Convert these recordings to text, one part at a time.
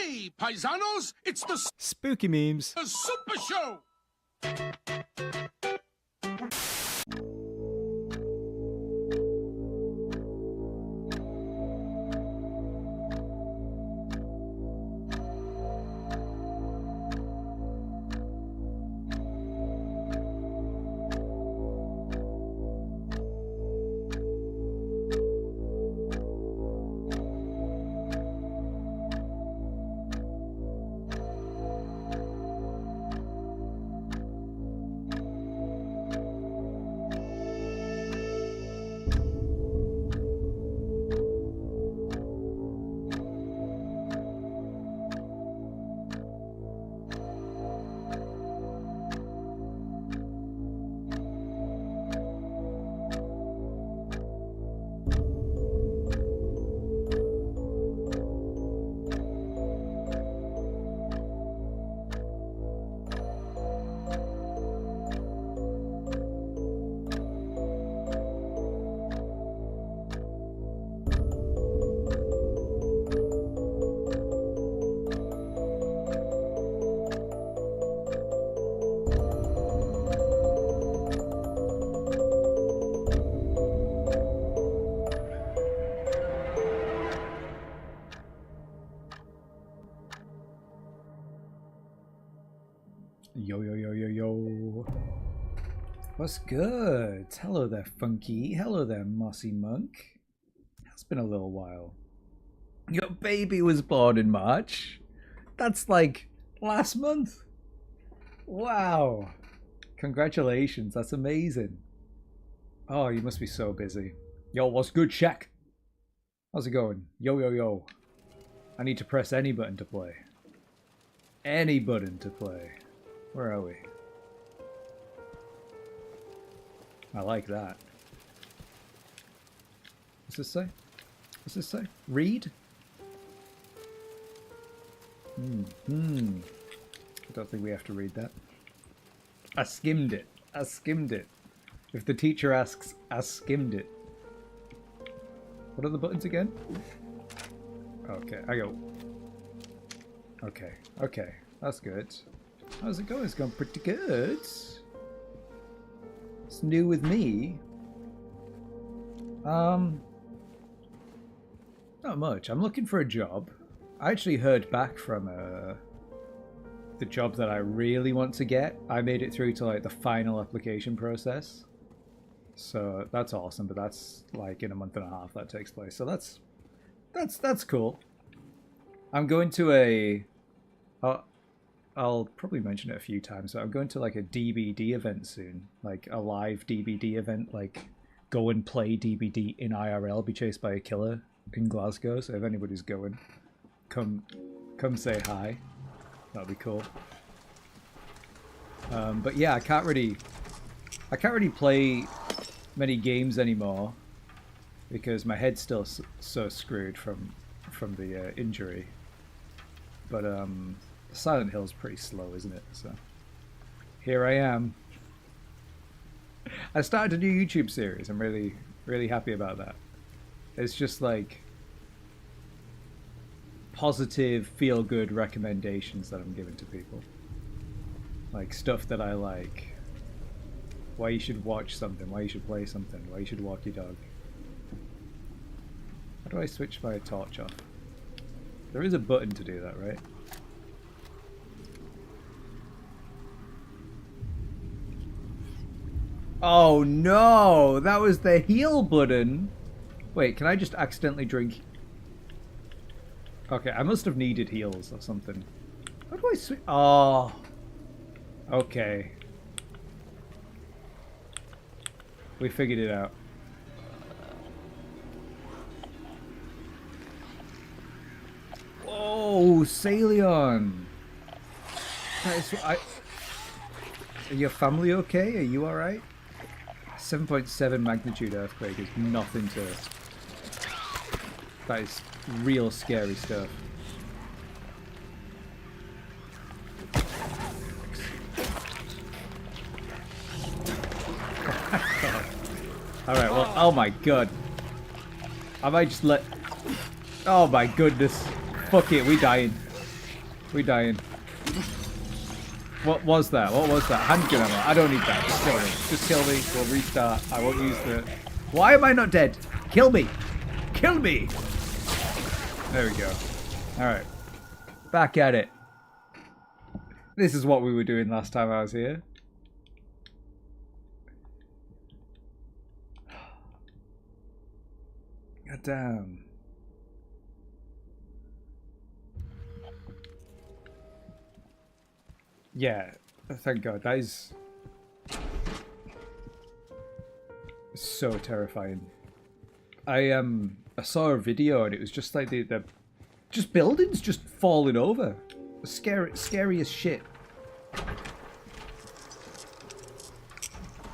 Hey, paisanos, it's the Spooky memes. Super Show! Yo, yo, yo, yo, yo. What's good? Hello there, Funky. Hello there, Mossy Monk. It's been a little while. Your baby was born in March. That's like last month. Wow. Congratulations. That's amazing. Oh, you must be so busy. Yo, what's good, Shaq? How's it going? Yo, yo, yo. I need to press any button to play. Any button to play. Where are we? I like that. What's this say? What's this say? Read? I don't think we have to read that. I skimmed it. I skimmed it. If the teacher asks, I skimmed it. What are the buttons again? Okay, I go. Okay, okay. That's good. How's it going? It's going pretty good. It's new with me. Not much. I'm looking for a job. I actually heard back from the job that I really want to get. I made it through to like the final application process. So that's awesome, but that's like in a month and a half that takes place. So that's cool. I'm going to a I'll probably mention it a few times, but I'm going to like a DBD event soon, like a live DBD event, like go and play DBD in IRL, be chased by a killer in Glasgow. So if anybody's going, come say hi. That'd be cool. But yeah, I can't really play many games anymore because my head's still so screwed from the injury. But Silent Hill's pretty slow, isn't it? So here I am. I started a new YouTube series. I'm really happy about that. It's just like positive, feel-good recommendations that I'm giving to people. Like stuff that I like. Why you should watch something, why you should play something, why you should walk your dog. How do I switch my torch off? There is a button to do that, right? Oh no! That was the heal button! Wait, can I just accidentally drink? Okay, I must have needed heals or something. How do I switch? Oh. Okay. We figured it out. Oh, Salion! That is, are your family okay? Are you alright? 7.7 magnitude earthquake is nothing to... That is real scary stuff. Alright, well, oh my god. I might just let... Oh my goodness. Fuck it, we dying. We dying. What was that? What was that? Handgun ammo. I don't need that. Just kill me. Just kill me. We'll restart. I won't use the... Why am I not dead? Kill me. Kill me. There we go. Alright. Back at it. This is what we were doing last time I was here. God damn. Yeah, thank God. That is so terrifying. I saw a video and it was just like the just buildings just falling over. Scary as shit.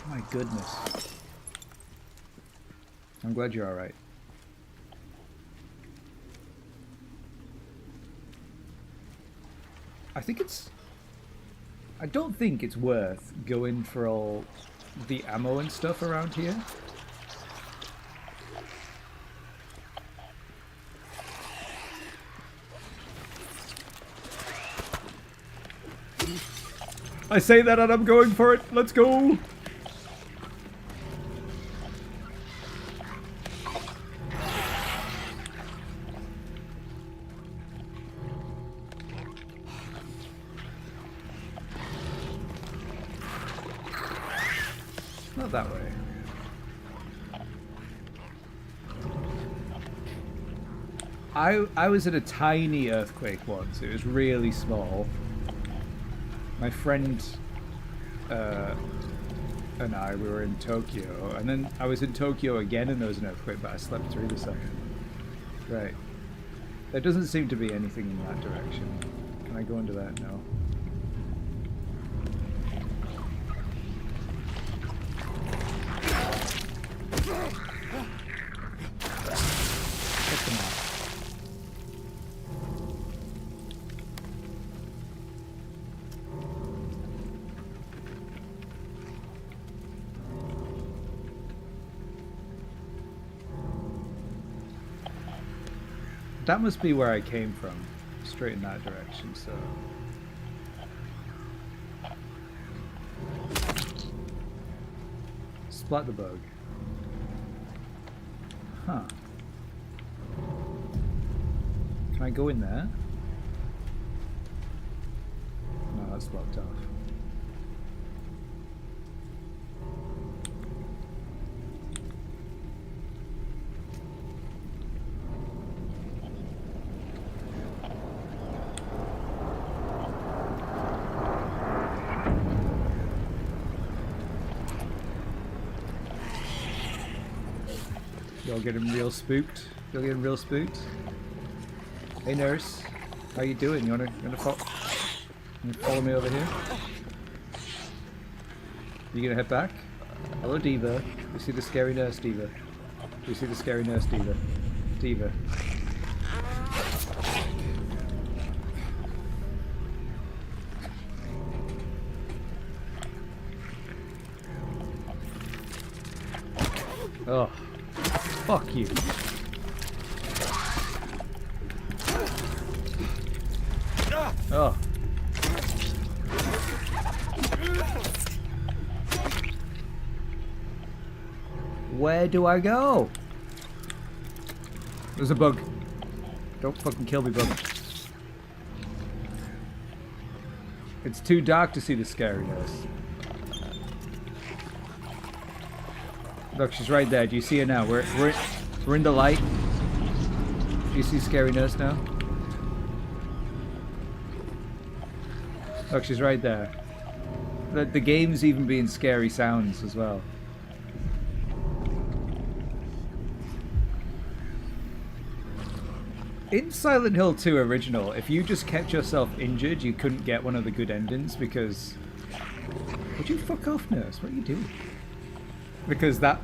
My goodness. I'm glad you're alright. I don't think it's worth going for all the ammo and stuff around here. I say that and I'm going for it. Let's go. Not that way. I was at a tiny earthquake once. It was really small. My friend and I, we were in Tokyo, and then I was in Tokyo again and there was an earthquake, but I slept through the second. Right. There doesn't seem to be anything in that direction. Can I go into that? No. Come on. That must be where I came from, straight in that direction, so... Splat the bug. Huh. Can I go in there? No, that's blocked off. Y'all getting real spooked? Y'all getting real spooked? Hey nurse, how you doing? You wanna follow me over here? You gonna head back? Hello Diva. You see the scary nurse Diva? You see the scary nurse Diva? Diva. Oh. Fuck you. Oh. Where do I go? There's a bug. Don't fucking kill me, bug. It's too dark to see the scariness. Look, she's right there. Do you see her now? We're in the light. Do you see Scary Nurse now? Look, she's right there. The game's even being scary sounds as well. In Silent Hill 2 original, if you just kept yourself injured, you couldn't get one of the good endings because... Would you fuck off, Nurse? What are you doing? Because that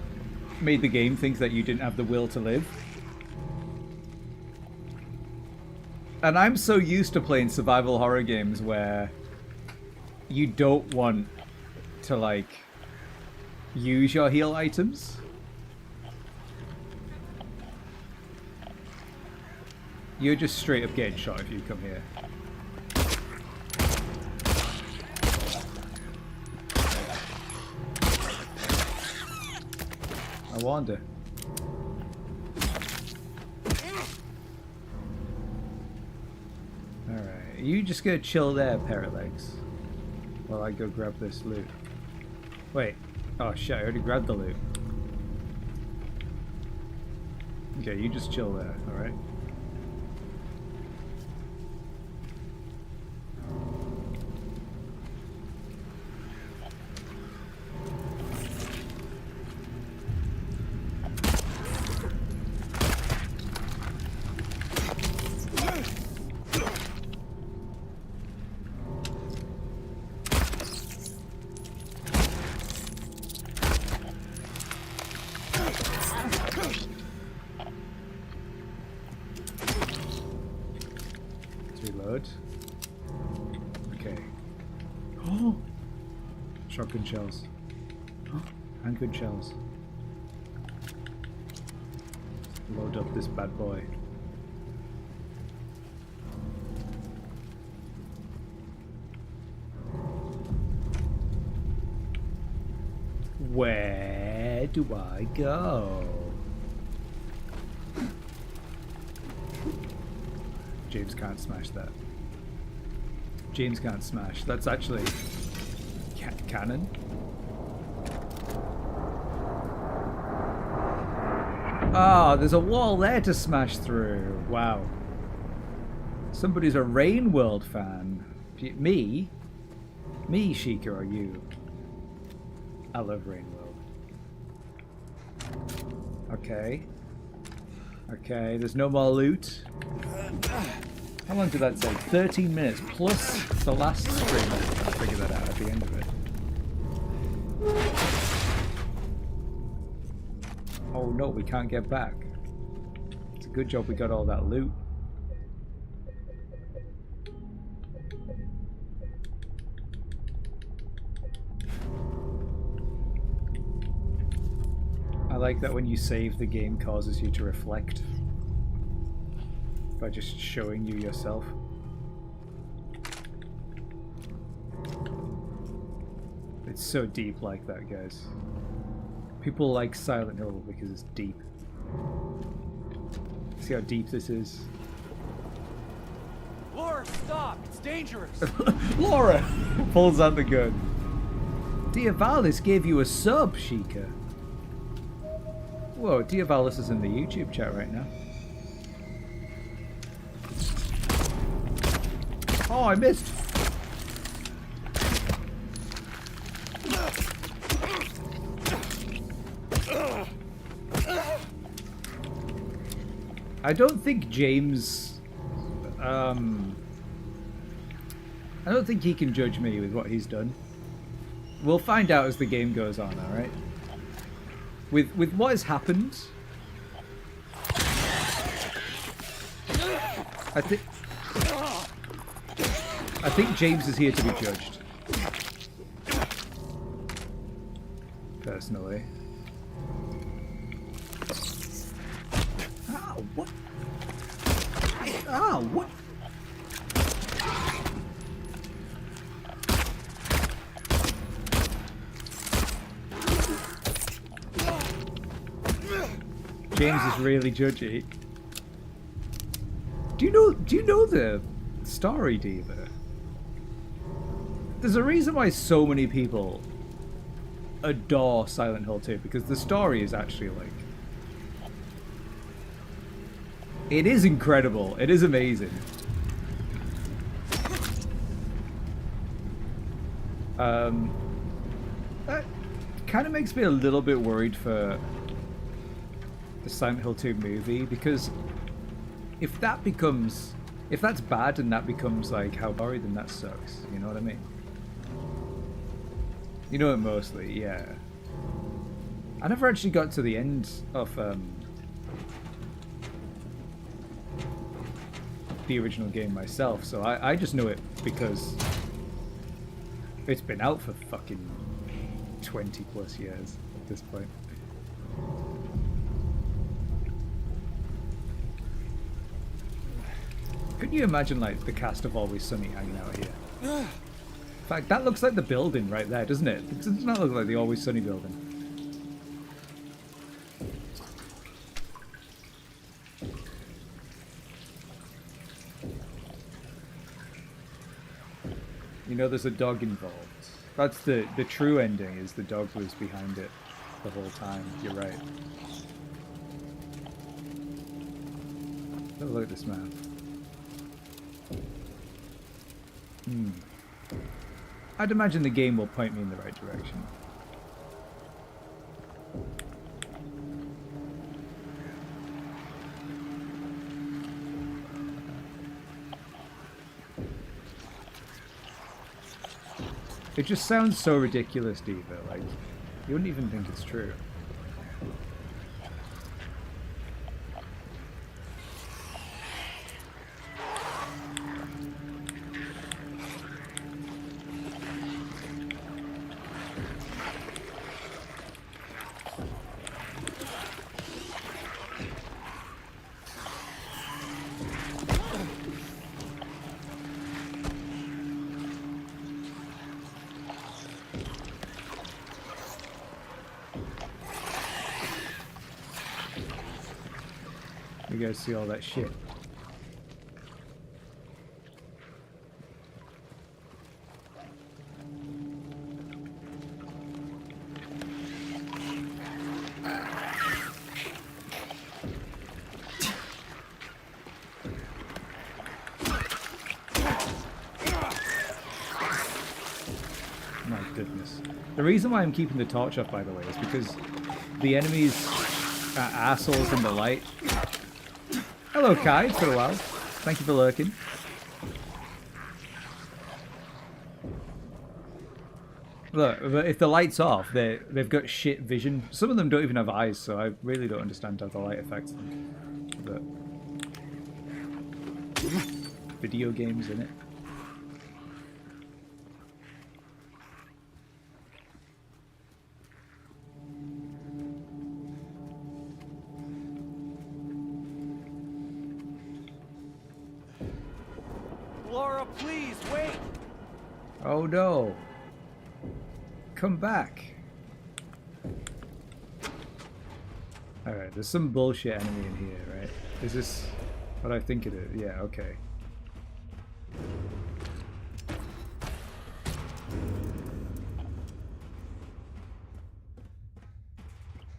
made the game think that you didn't have the will to live. And I'm so used to playing survival horror games where you don't want to, like, use your heal items. You're just straight up getting shot if you come here. I warned her. Alright, you just gonna chill there, pair of legs, while I go grab this loot. Wait. Oh shit, I already grabbed the loot. Okay, you just chill there, alright? Reload. Okay. Oh! Shotgun shells. Oh, and good shells. Load up this bad boy. Where do I go? James can't smash that. James can't smash. That's actually canon. Ah, there's a wall there to smash through. Wow. Somebody's a Rain World fan. Me? Me, Sheikah, or you? I love Rain World. Okay. Okay, there's no more loot. How long did that take? 13 minutes plus the last stream. I'll figure that out at the end of it. Oh no, we can't get back. It's a good job we got all that loot. I like that when you save, the game causes you to reflect by just showing you yourself. It's so deep like that, guys. People like Silent Hill because it's deep. See how deep this is? Laura, stop! It's dangerous! Laura pulls out the gun. Diavalis gave you a sub, Sheikah. Whoa, Diavalis is in the YouTube chat right now. Oh, I missed. I don't think James, I don't think he can judge me with what he's done. We'll find out as the game goes on, alright? With what has happened, I think James is here to be judged. Personally. Oh, what? Oh, what? James is really judgy. Do you know the story, Diva? There's a reason why so many people adore Silent Hill 2, because the story is actually like... It is incredible. It is amazing. That kind of makes me a little bit worried for the Silent Hill 2 movie, because if that's bad and that becomes like how gory, then that sucks. You know what I mean? You know it mostly, yeah. I never actually got to the end of the original game myself, so I just know it because it's been out for fucking 20 plus years at this point. Couldn't you imagine like the cast of Always Sunny hanging out here? In fact, that looks like the building right there, doesn't it? Doesn't that look like the Always Sunny building? know there's a dog involved. That's the true ending, is the dog was behind it the whole time. You're right. Have a look at this map. I'd imagine the game will point me in the right direction. It just sounds so ridiculous, Diva. Like, you wouldn't even think it's true. You guys see all that shit. My goodness. The reason why I'm keeping the torch off, by the way, is because the enemies are assholes in the light. Hello, Kai. It's been a while. Thank you for lurking. Look, if the light's off, they've got shit vision. Some of them don't even have eyes, so I really don't understand how the light affects them. But video games, innit? Laura, please, wait! Oh no. Come back. Alright, there's some bullshit enemy in here, right? Is this what I think it is? Yeah, okay.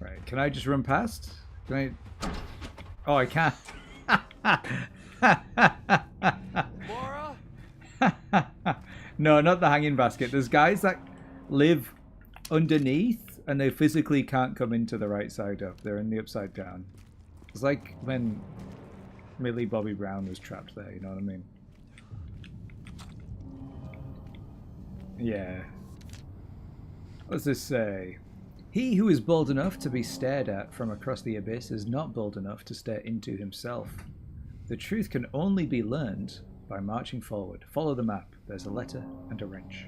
Right, can I just run past? Can I... Oh, I can't. Laura? No, not the hanging basket. There's guys that live underneath and they physically can't come into the right side up. They're in the upside down. It's like when Millie Bobby Brown was trapped there, you know what I mean? Yeah. What does this say? He who is bold enough to be stared at from across the abyss is not bold enough to stare into himself. The truth can only be learned by marching forward. Follow the map. There's a letter and a wrench.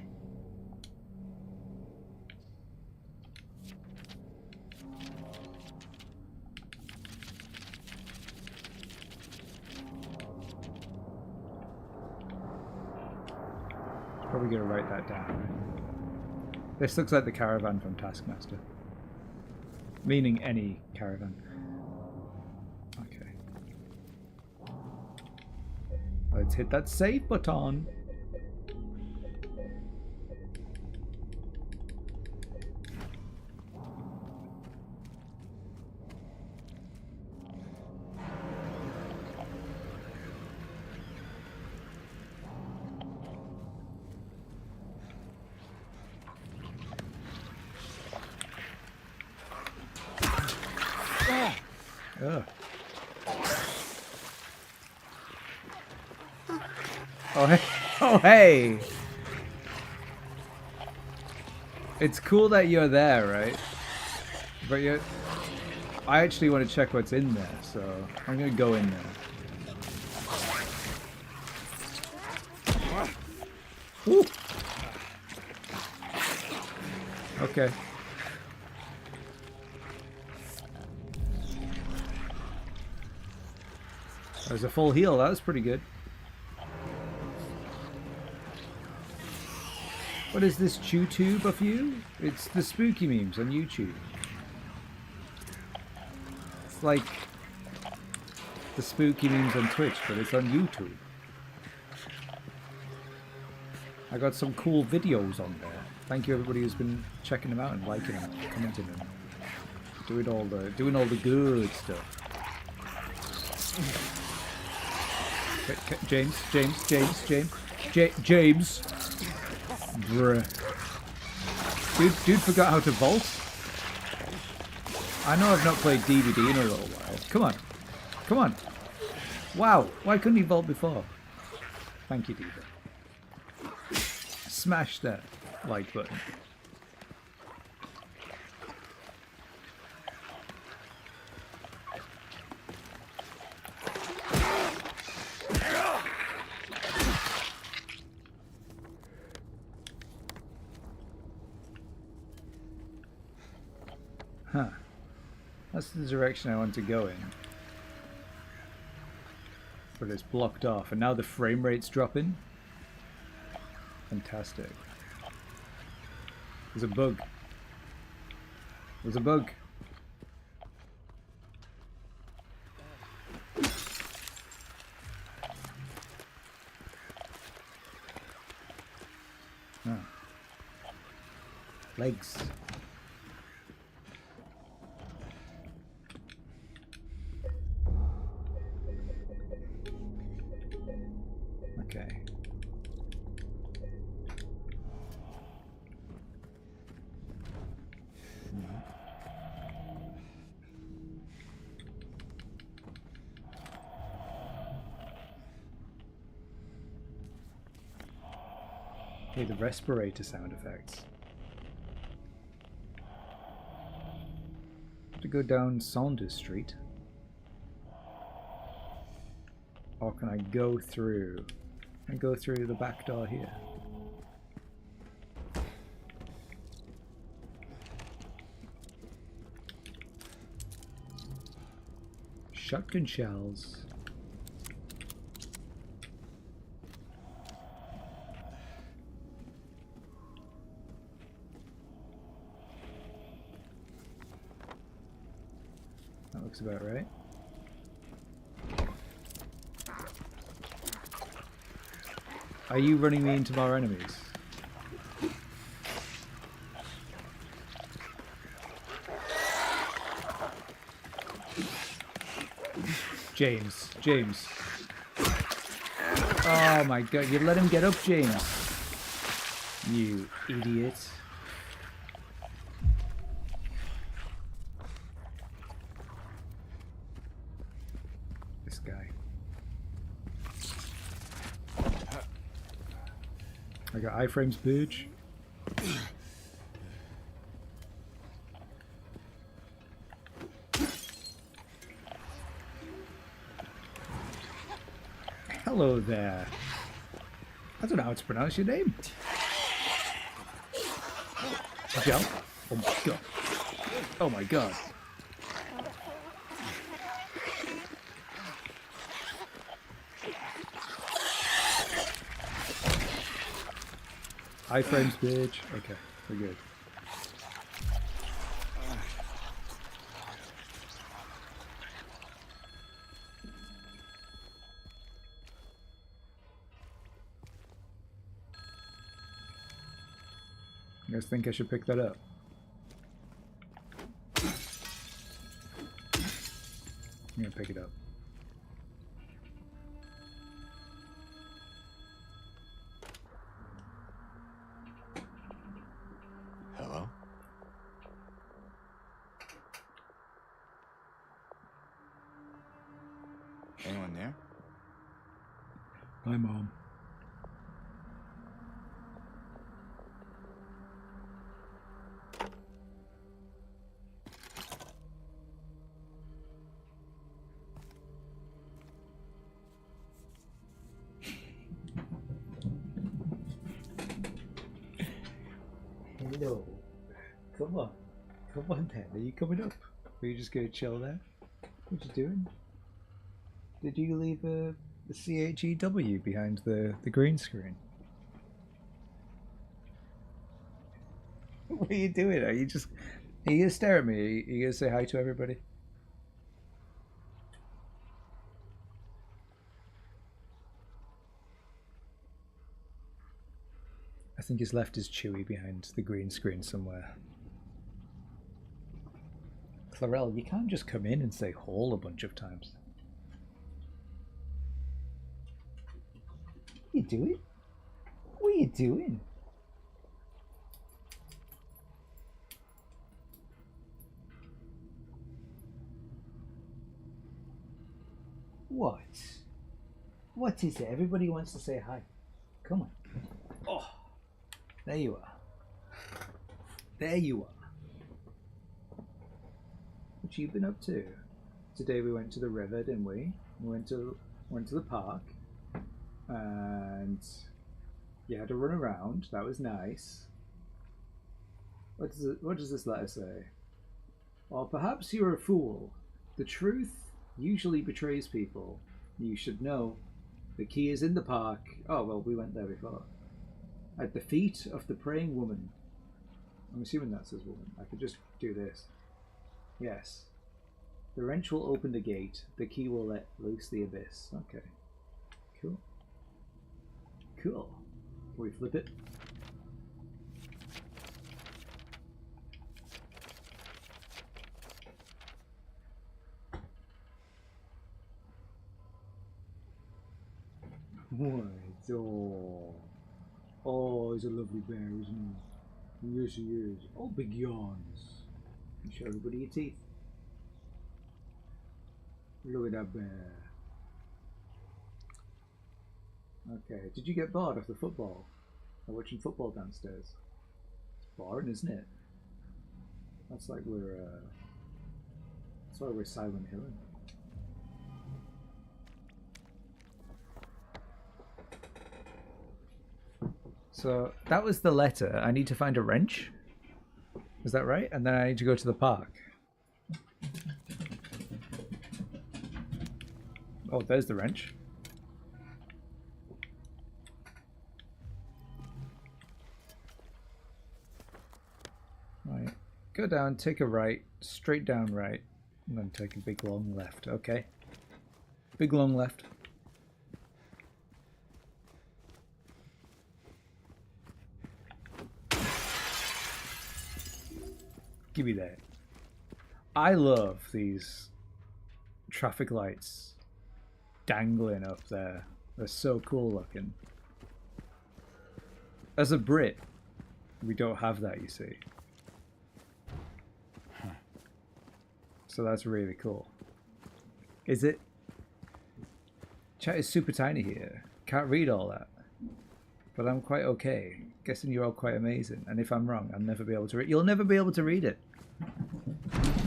Probably gonna write that down. Right? This looks like the caravan from Taskmaster. Meaning any caravan. Okay. Let's hit that save button. Ugh. Oh hey! Oh hey! It's cool that you're there, right? But you're... I actually want to check what's in there, so I'm gonna go in there. Ooh. Okay. There's a full heal. That was pretty good. What is this ChewTube of you? It's the spooky memes on YouTube. It's like the spooky memes on Twitch, but it's on YouTube. I got some cool videos on there. Thank you everybody who's been checking them out and liking them, commenting them, doing all the good stuff. James. Bruh. Dude forgot how to vault. I know I've not played DVD in a little while. Come on. Wow, why couldn't he vault before? Thank you, Diva. Smash that like button. Huh. That's the direction I want to go in. But it's blocked off, and now the frame rate's dropping. Fantastic. There's a bug. There's a bug. Oh. Legs. Okay. Okay, the respirator sound effects. To go down Saunders Street. Or can I go through? And go through the back door here. Shotgun shells. That looks about right. Are you running me into more enemies? James. Oh my god, you let him get up, James. You idiot. This guy. I got iframes, bitch. Hello there. I don't know how to pronounce your name. Jump. Oh my god. Oh my god. Iframes, bitch. Okay, we're good. You guys think I should pick that up? I'm gonna pick it up. Hello? Anyone there? Hi, Mom. Hello. Come on. Come on then. Are you coming up? Are you just going to chill there? What you doing? Did you leave the CHEW behind the green screen? What are you doing? Are you going to stare at me? Are you going to say hi to everybody? I think he's left his Chewie behind the green screen somewhere. Clarel, you can't just come in and say haul a bunch of times. What are you doing? What are you doing? What? What is it? Everybody wants to say hi. Come on. Oh, there you are. There you are. What you been up to? Today we went to the river, didn't we? We went to the park, and you had to run around. That was nice. What does this letter say? Or perhaps you're a fool. The truth usually betrays people. You should know. The key is in the park. Oh, well, we went there before. At the feet of the praying woman. I'm assuming that says woman. I could just do this. Yes. The wrench will open the gate. The key will let loose the abyss. Okay. Cool. Cool. Can we flip it? What? Oh, he's a lovely bear, isn't he? Yes, he is. Oh, big yawns. You show everybody your teeth. Look at that bear. Okay, did you get bored of the football? Or watching football downstairs? It's boring, isn't it? That's like that's why we're Silent Hilling. So that was the letter. I need to find a wrench. Is that right? And then I need to go to the park. Oh, there's the wrench. Right. Go down, take a right, straight down right, and then take a big long left. Okay. Big long left. Give me that. I love these traffic lights dangling up there. They're so cool looking. As a Brit, we don't have that, you see. So that's really cool. Is it? Chat is super tiny here. Can't read all that. But I'm quite okay. Guessing you're all quite amazing. And if I'm wrong, I'll never be able to read. You'll never be able to read it.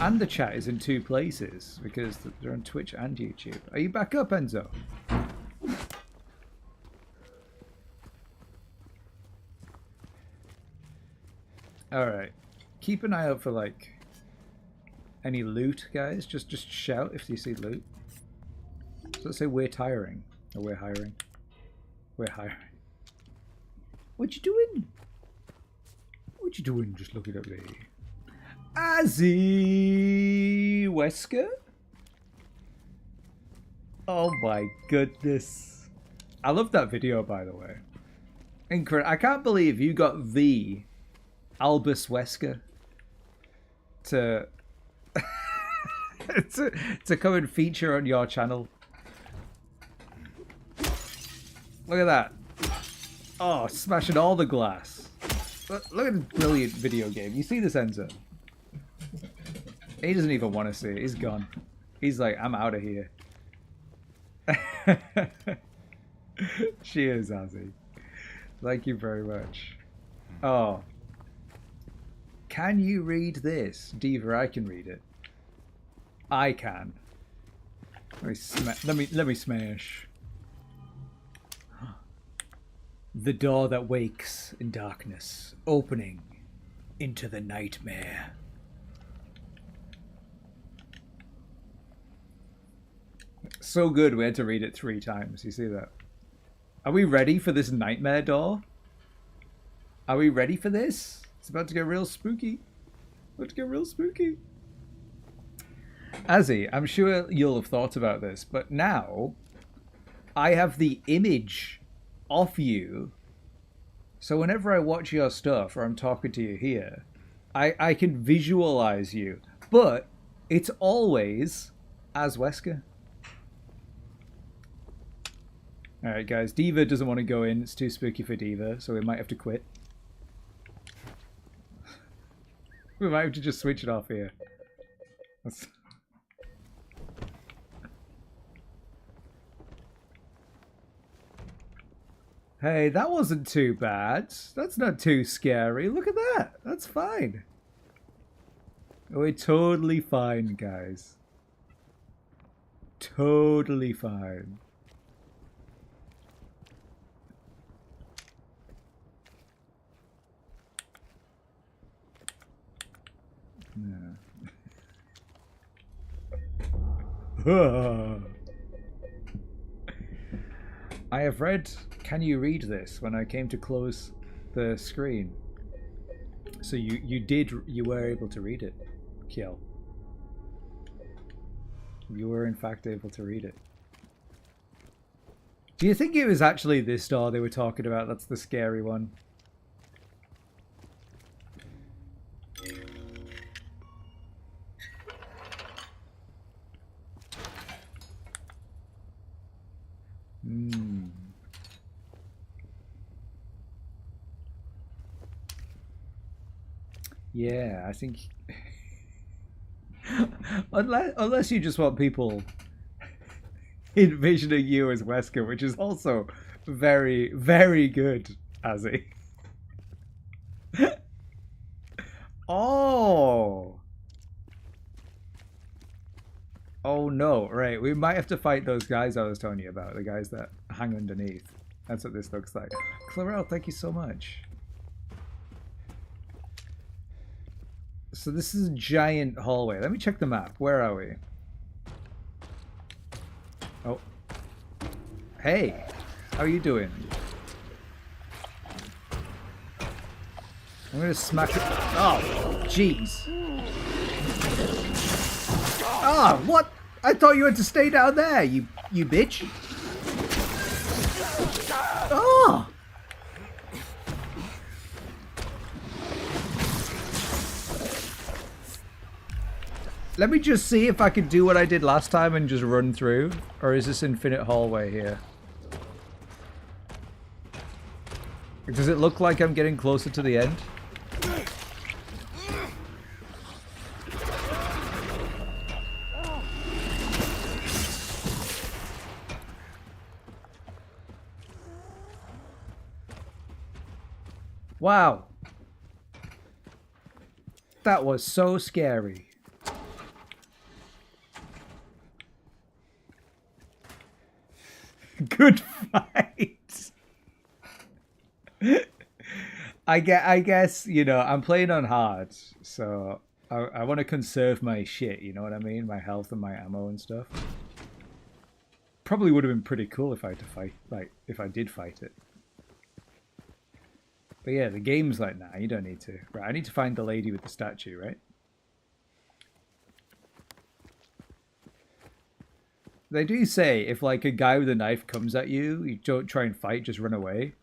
And the chat is in 2 places because they're on Twitch and YouTube. Are you back up, Enzo? All right. Keep an eye out for like any loot, guys. Just shout if you see loot. So let's say we're tiring or we're hiring. We're hiring. What you doing? What you doing just looking at me? Azzy Wesker? Oh my goodness. I love that video, by the way. Incredible. I can't believe you got the Albus Wesker to to come and feature on your channel. Look at that. Oh, smashing all the glass. Look at this brilliant video game. You see this, Enzo? He doesn't even want to see it. He's gone. He's like, I'm out of here. Cheers, Azzy. Thank you very much. Oh. Can you read this? Diva, I can read it. I can. Let me smash. The door that wakes in darkness, opening into the nightmare. So good, we had to read it 3 times. You see that? Are we ready for this nightmare door? Are we ready for this? It's about to get real spooky. About to get real spooky. Azzy, I'm sure you'll have thought about this, but now I have the image of you So whenever I watch your stuff or I'm talking to you here, I can visualize you, but it's always as Wesker. Alright guys, Diva doesn't want to go in, it's too spooky for Diva, so we might have to quit. We might have to just switch it off here. That's... Hey, that wasn't too bad. That's not too scary. Look at that. That's fine. We're totally fine, guys. Totally fine. Yeah. I have read Can You Read This when I came to close the screen. So you were able to read it, Kiel. You were in fact able to read it. Do you think it was actually this door they were talking about? That's the scary one. Yeah, I think unless you just want people envisioning you as Wesker, which is also very, very good, Azzy. Oh. Oh no, right. We might have to fight those guys I was telling you about, the guys that hang underneath. That's what this looks like. Clarel, thank you so much. So this is a giant hallway. Let me check the map. Where are we? Oh. Hey. How are you doing? I'm gonna smack it. Oh, jeez. Ah, what? I thought you had to stay down there, you bitch. Oh! Let me just see if I can do what I did last time and just run through. Or is this infinite hallway here? Does it look like I'm getting closer to the end? Wow. That was so scary. Good fight. I guess, you know, I'm playing on hard, so I want to conserve my shit, you know what I mean? My health and my ammo and stuff. Probably would have been pretty cool if I had to fight, like, if I did fight it. But yeah, the game's like, nah, you don't need to. Right, I need to find the lady with the statue, right? They do say if like a guy with a knife comes at you, you don't try and fight, just run away.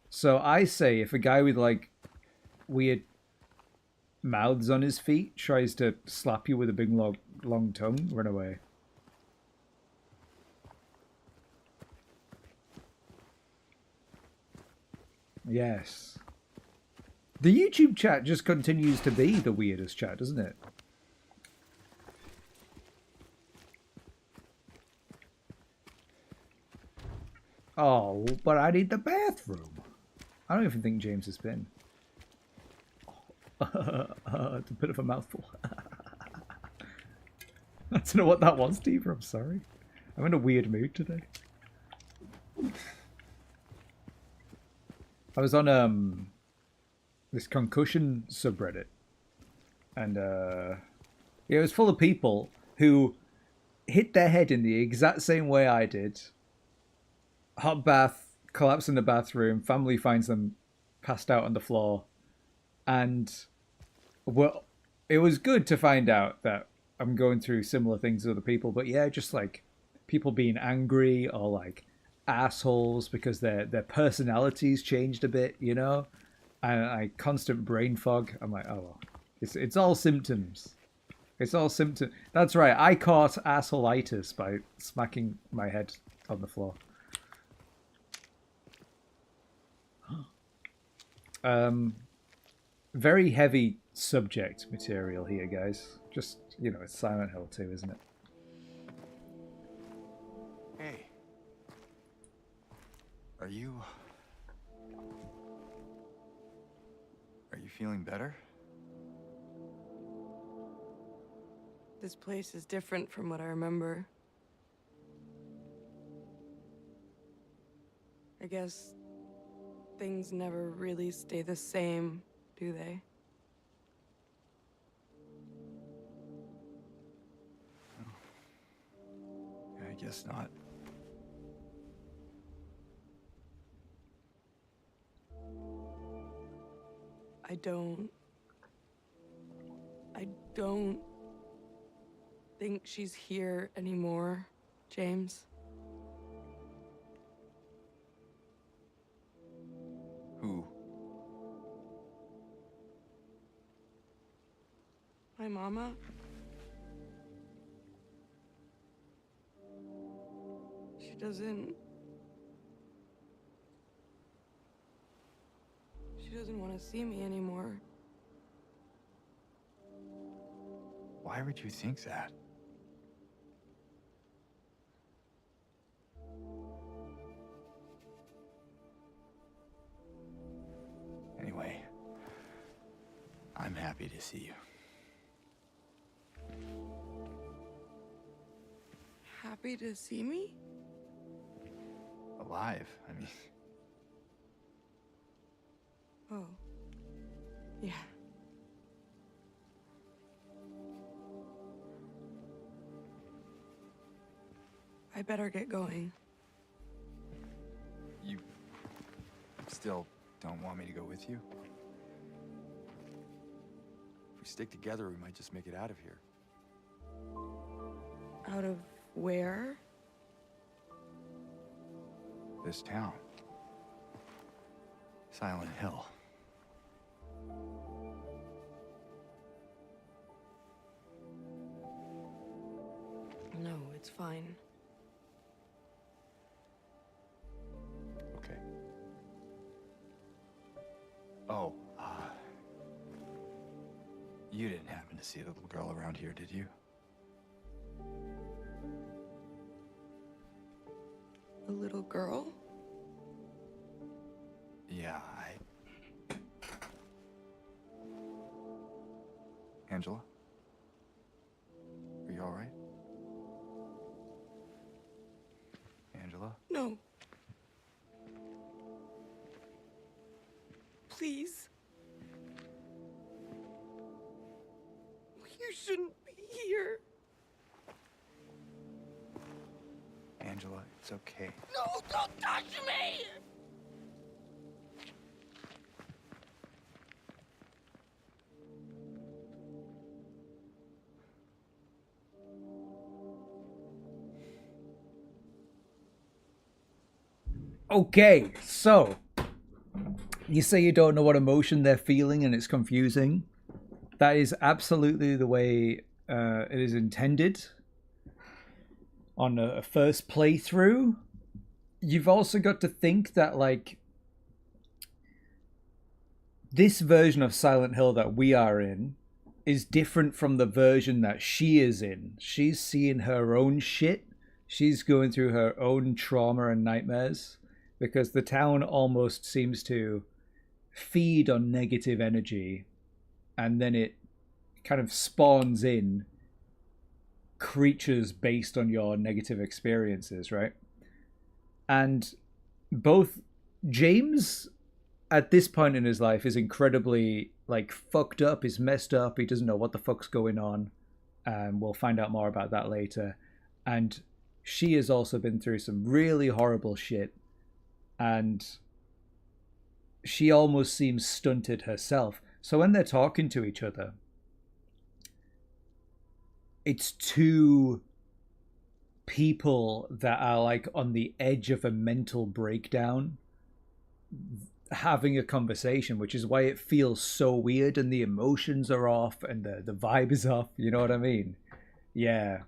So I say if a guy with like weird mouths on his feet tries to slap you with a big long tongue, run away. Yes. The YouTube chat just continues to be the weirdest chat, doesn't it? Oh, but I need the bathroom. I don't even think James has been. It's a bit of a mouthful. I don't know what that was, Steve. I'm sorry. I'm in a weird mood today. I was on this concussion subreddit, and it was full of people who hit their head in the exact same way I did. Hot bath, collapse in the bathroom, family finds them passed out on the floor, and well, it was good to find out that I'm going through similar things as other people, but yeah, just like people being angry or like assholes because their personalities changed a bit, you know, and I constant brain fog. I'm like, oh well, it's all symptoms. It's all symptoms. That's right. I caught assholeitis by smacking my head on the floor. Very heavy subject material here, guys. Just, you know, it's Silent Hill 2, isn't it? Hey. Are you feeling better? This place is different from what I remember. I guess things never really stay the same, do they? I guess not. I don't think she's here anymore, James. Who? My mama? She doesn't want to see me anymore. Why would you think that? Anyway, I'm happy to see you. Happy to see me? Alive, I mean. Oh. Yeah. I better get going. You still don't want me to go with you? If we stick together, we might just make it out of here. Out of where? This town. Silent Hill. No, it's fine. Okay. Oh, you didn't happen to see a little girl around here, did you? A little girl? Yeah, Angela? Are you all right? Angela? No. Please. You shouldn't be here. Angela, it's okay. No, don't touch me! Okay, so you say you don't know what emotion they're feeling and it's confusing. That is absolutely the way it is intended on a first playthrough. You've also got to think that, like, this version of Silent Hill that we are in is different from the version that she is in. She's seeing her own shit. She's going through her own trauma and nightmares because the town almost seems to feed on negative energy, and then it kind of spawns in creatures based on your negative experiences, right? And both James at this point in his life is incredibly, like, fucked up, is messed up, he doesn't know what the fuck's going on, and we'll find out more about that later. And she has also been through some really horrible shit, and she almost seems stunted herself. So when they're talking to each other, it's too people that are like on the edge of a mental breakdown having a conversation, which is why it feels so weird and the emotions are off and the vibe is off. You know what I mean? Yeah.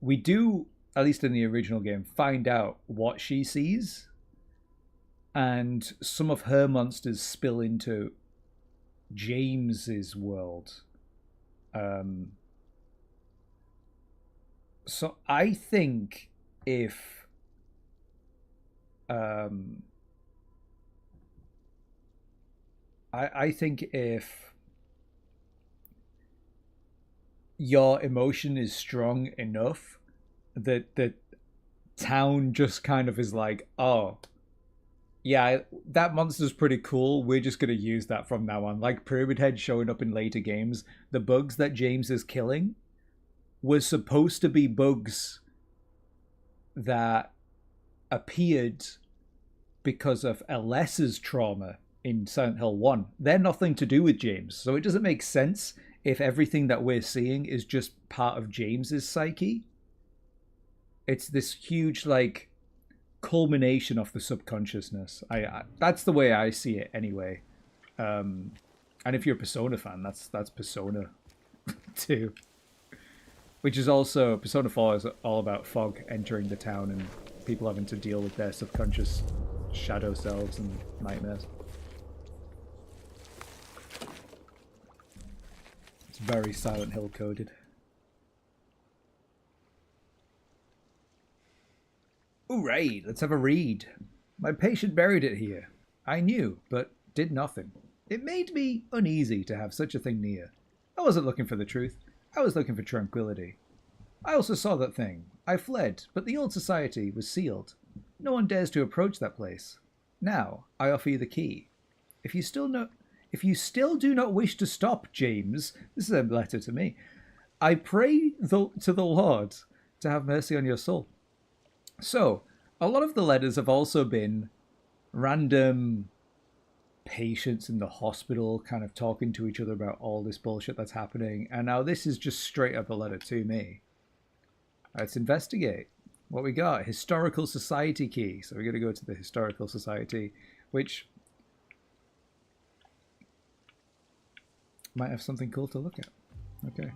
We do, at least in the original game, find out what she sees, and some of her monsters spill into James's world. So I think if I think if your emotion is strong enough that the town just kind of is like, oh, yeah, that monster's pretty cool. We're just going to use that from now on. Like Pyramid Head showing up in later games, the bugs that James is killing were supposed to be bugs that appeared because of Alessa's trauma in Silent Hill 1. They're nothing to do with James. So it doesn't make sense if everything that we're seeing is just part of James's psyche. It's this huge, like, culmination of the subconsciousness. I that's the way I see it anyway. And if you're a Persona fan, that's Persona 2. Which is also, Persona 4 is all about fog entering the town and people having to deal with their subconscious shadow selves and nightmares. It's very Silent Hill coded. Alright, let's have a read. My patient buried it here. I knew, but did nothing. It made me uneasy to have such a thing near. I wasn't looking for the truth. I was looking for tranquility. I also saw that thing. I fled, but the old society was sealed. No one dares to approach that place. Now, I offer you the key. If you still do not wish to stop, James, this is a letter to me, I pray to the Lord to have mercy on your soul. So, a lot of the letters have also been random patients in the hospital kind of talking to each other about all this bullshit that's happening. And now this is just straight up a letter to me. Let's investigate what we got. Historical Society key. So we're going to go to the Historical Society, which might have something cool to look at. Okay.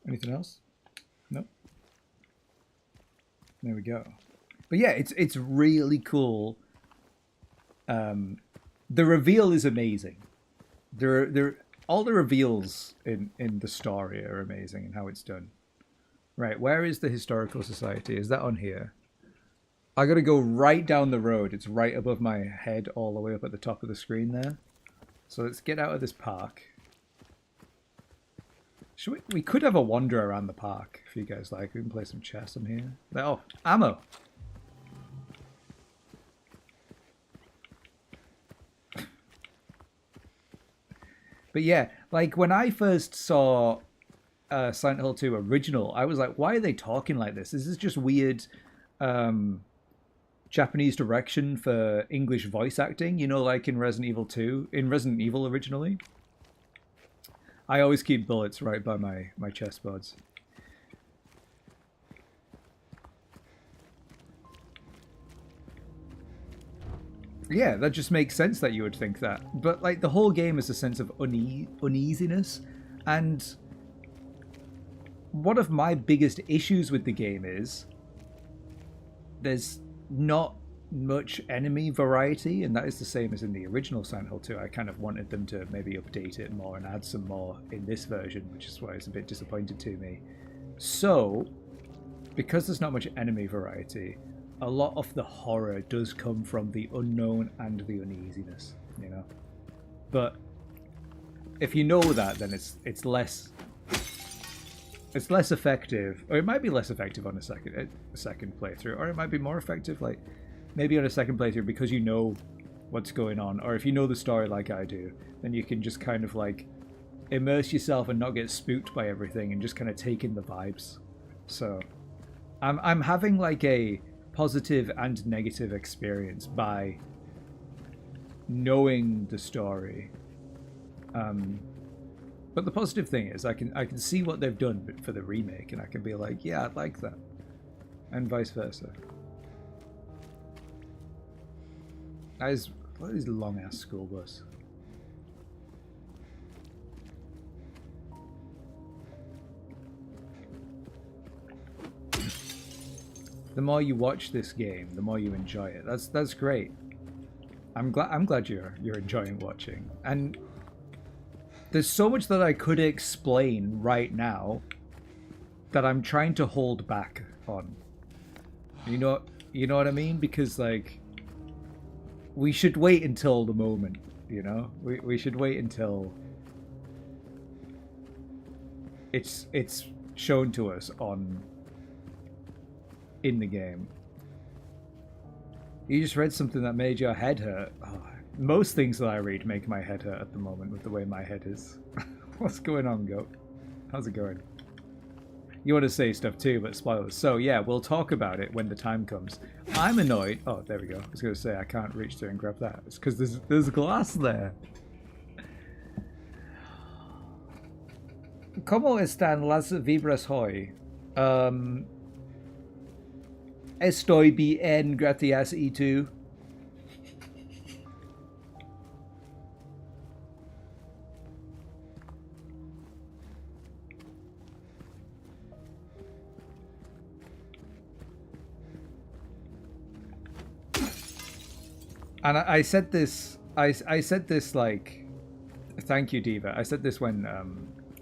Anything else? Nope. There we go. But yeah, it's really cool. The reveal is amazing. All the reveals in the story are amazing and how it's done. Right, where is the Historical Society? Is that on here? I gotta go right down the road. It's right above my head, all the way up at the top of the screen there. So let's get out of this park. We could have a wander around the park if you guys like. We can play some chess in here. Oh, ammo. But yeah, like when I first saw Silent Hill 2 original, I was like, why are they talking like this? Is this just weird Japanese direction for English voice acting? You know, like in Resident Evil 2, in Resident Evil originally? I always keep bullets right by my chest buds. Yeah, that just makes sense that you would think that. But like the whole game is a sense of uneasiness, and one of my biggest issues with the game is there's not much enemy variety, and that is the same as in the original Silent Hill 2. I kind of wanted them to maybe update it more and add some more in this version, which is why it's a bit disappointed to me. So, because there's not much enemy variety, a lot of the horror does come from the unknown and the uneasiness, you know. But if you know that, then it's less effective, or it might be less effective on a second playthrough, or it might be more effective, like maybe on a second playthrough because you know what's going on, or if you know the story like I do, then you can just kind of like immerse yourself and not get spooked by everything and just kind of take in the vibes. So I'm having like a positive and negative experience by knowing the story. But the positive thing is I can see what they've done for the remake, and I can be like, yeah, I'd like that. And vice versa. That is, what is long ass school bus? The more you watch this game, the more you enjoy it. That's great. I'm glad you're enjoying watching. And there's so much that I could explain right now that I'm trying to hold back on. You know what I mean? Because like we should wait until the moment, you know? We should wait until it's shown to us in the game. You just read something that made your head hurt. Oh, most things that I read make my head hurt at the moment with the way my head is. What's going on, Goat? How's it going? You want to say stuff too, but spoilers. So yeah, we'll talk about it when the time comes. I'm annoyed. Oh, there we go. I was going to say I can't reach through and grab that. It's because there's glass there. ¿Cómo están las vibras hoy? Estoy bien, gracias, y tú? And I said this, I said this like, thank you, Diva. I said this when,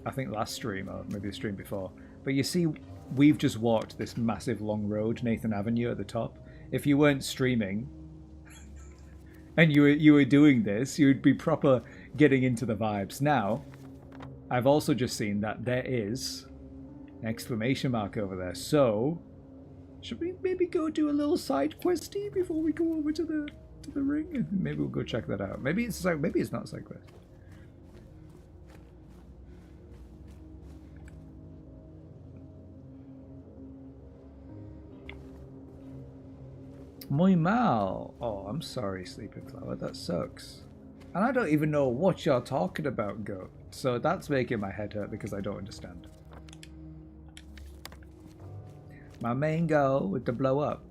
I think last stream, or maybe the stream before. But you see, we've just walked this massive long road, Nathan Avenue at the top. If you weren't streaming, and you were doing this, you would be proper getting into the vibes. Now, I've also just seen that there is an exclamation mark over there. So, should we maybe go do a little side questy before we go over to the ring? Maybe we'll go check that out. Maybe it's not a side quest. Muy mal. Oh, I'm sorry, Sleeping Flower. That sucks. And I don't even know what you're talking about, Goat. So that's making my head hurt because I don't understand. My main goal was to blow up.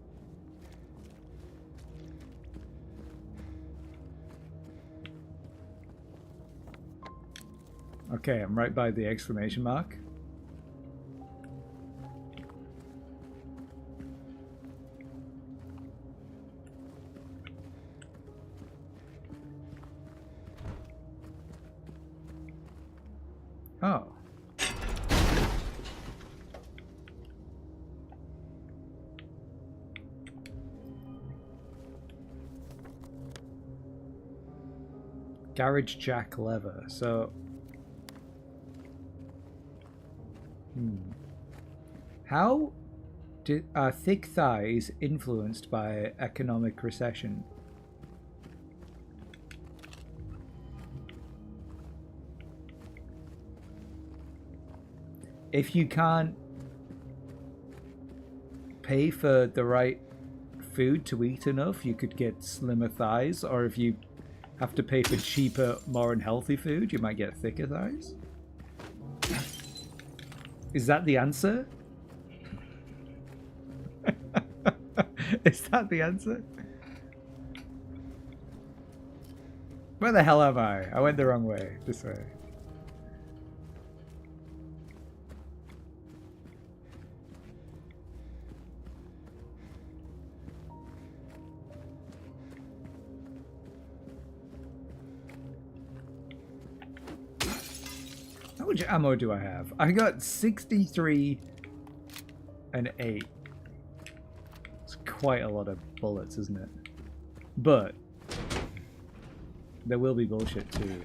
Okay, I'm right by the exclamation mark. Oh. Garage jack lever. So how are thick thighs influenced by economic recession? If you can't pay for the right food to eat enough, you could get slimmer thighs, or if you have to pay for cheaper, more unhealthy food, you might get thicker thighs. Is that the answer? Is that the answer? Where the hell am I? I went the wrong way. This way. How much ammo do I have? I got 63 and 8. It's quite a lot of bullets, isn't it? But there will be bullshit to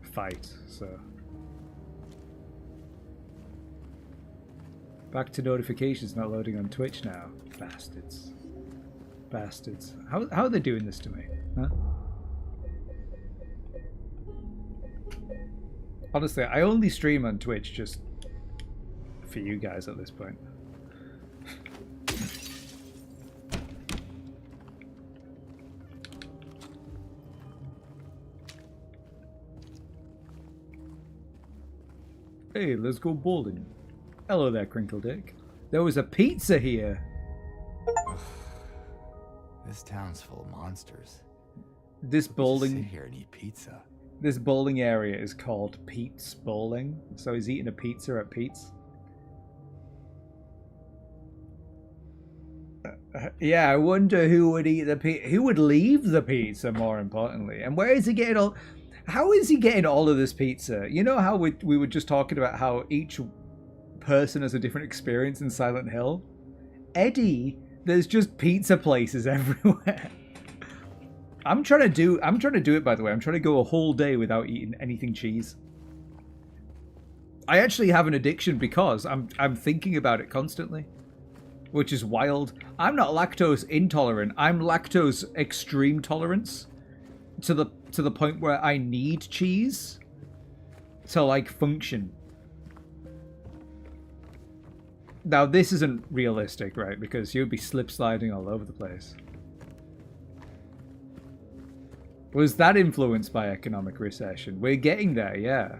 fight, so. Back to notifications not loading on Twitch now. Bastards. Bastards. How are they doing this to me? Huh? Honestly, I only stream on Twitch just for you guys at this point. Hey, let's go bowling. Hello there, Crinkle Dick. There was a pizza here. This town's full of monsters. This Just sit bowling, here and eat pizza. this bowling area is called Pete's Bowling. So he's eating a pizza at Pete's. Yeah, I wonder who would eat the pizza. Who would leave the pizza, more importantly. And where is he getting all... How is he getting all of this pizza? You know how we were just talking about how each person has a different experience in Silent Hill? Eddie, there's just pizza places everywhere. I'm trying to do it, by the way. I'm trying to go a whole day without eating anything cheese. I actually have an addiction because I'm thinking about it constantly, which is wild. I'm not lactose intolerant. I'm lactose extreme tolerance to the point where I need cheese to like function. Now this isn't realistic, right? Because you'd be slip sliding all over the place. Was that influenced by economic recession? We're getting there, yeah.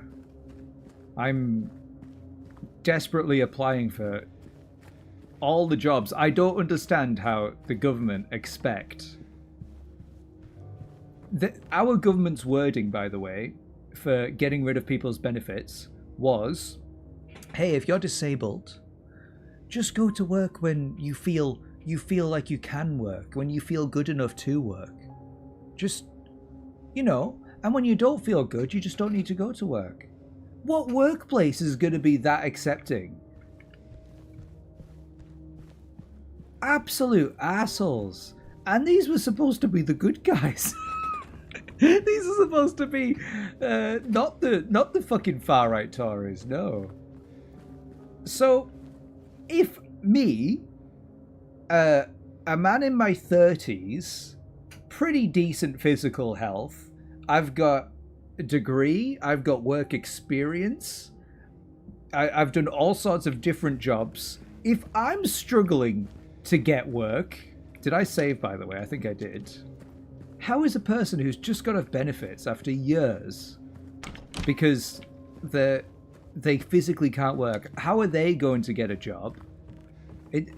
I'm desperately applying for all the jobs. I don't understand how the government expect... Our government's wording, by the way, for getting rid of people's benefits was, hey, if you're disabled, just go to work when you feel like you can work, when you feel good enough to work. Just, you know, and when you don't feel good, you just don't need to go to work. What workplace is going to be that accepting? Absolute assholes. And these were supposed to be the good guys. These are supposed to be not the fucking far right Tories, no. So, if me, a man in my 30s, pretty decent physical health, I've got a degree, I've got work experience, I've done all sorts of different jobs. If I'm struggling to get work, did I save, by the way? I think I did. How is a person who's just got off benefits after years because they physically can't work, how are they going to get a job? It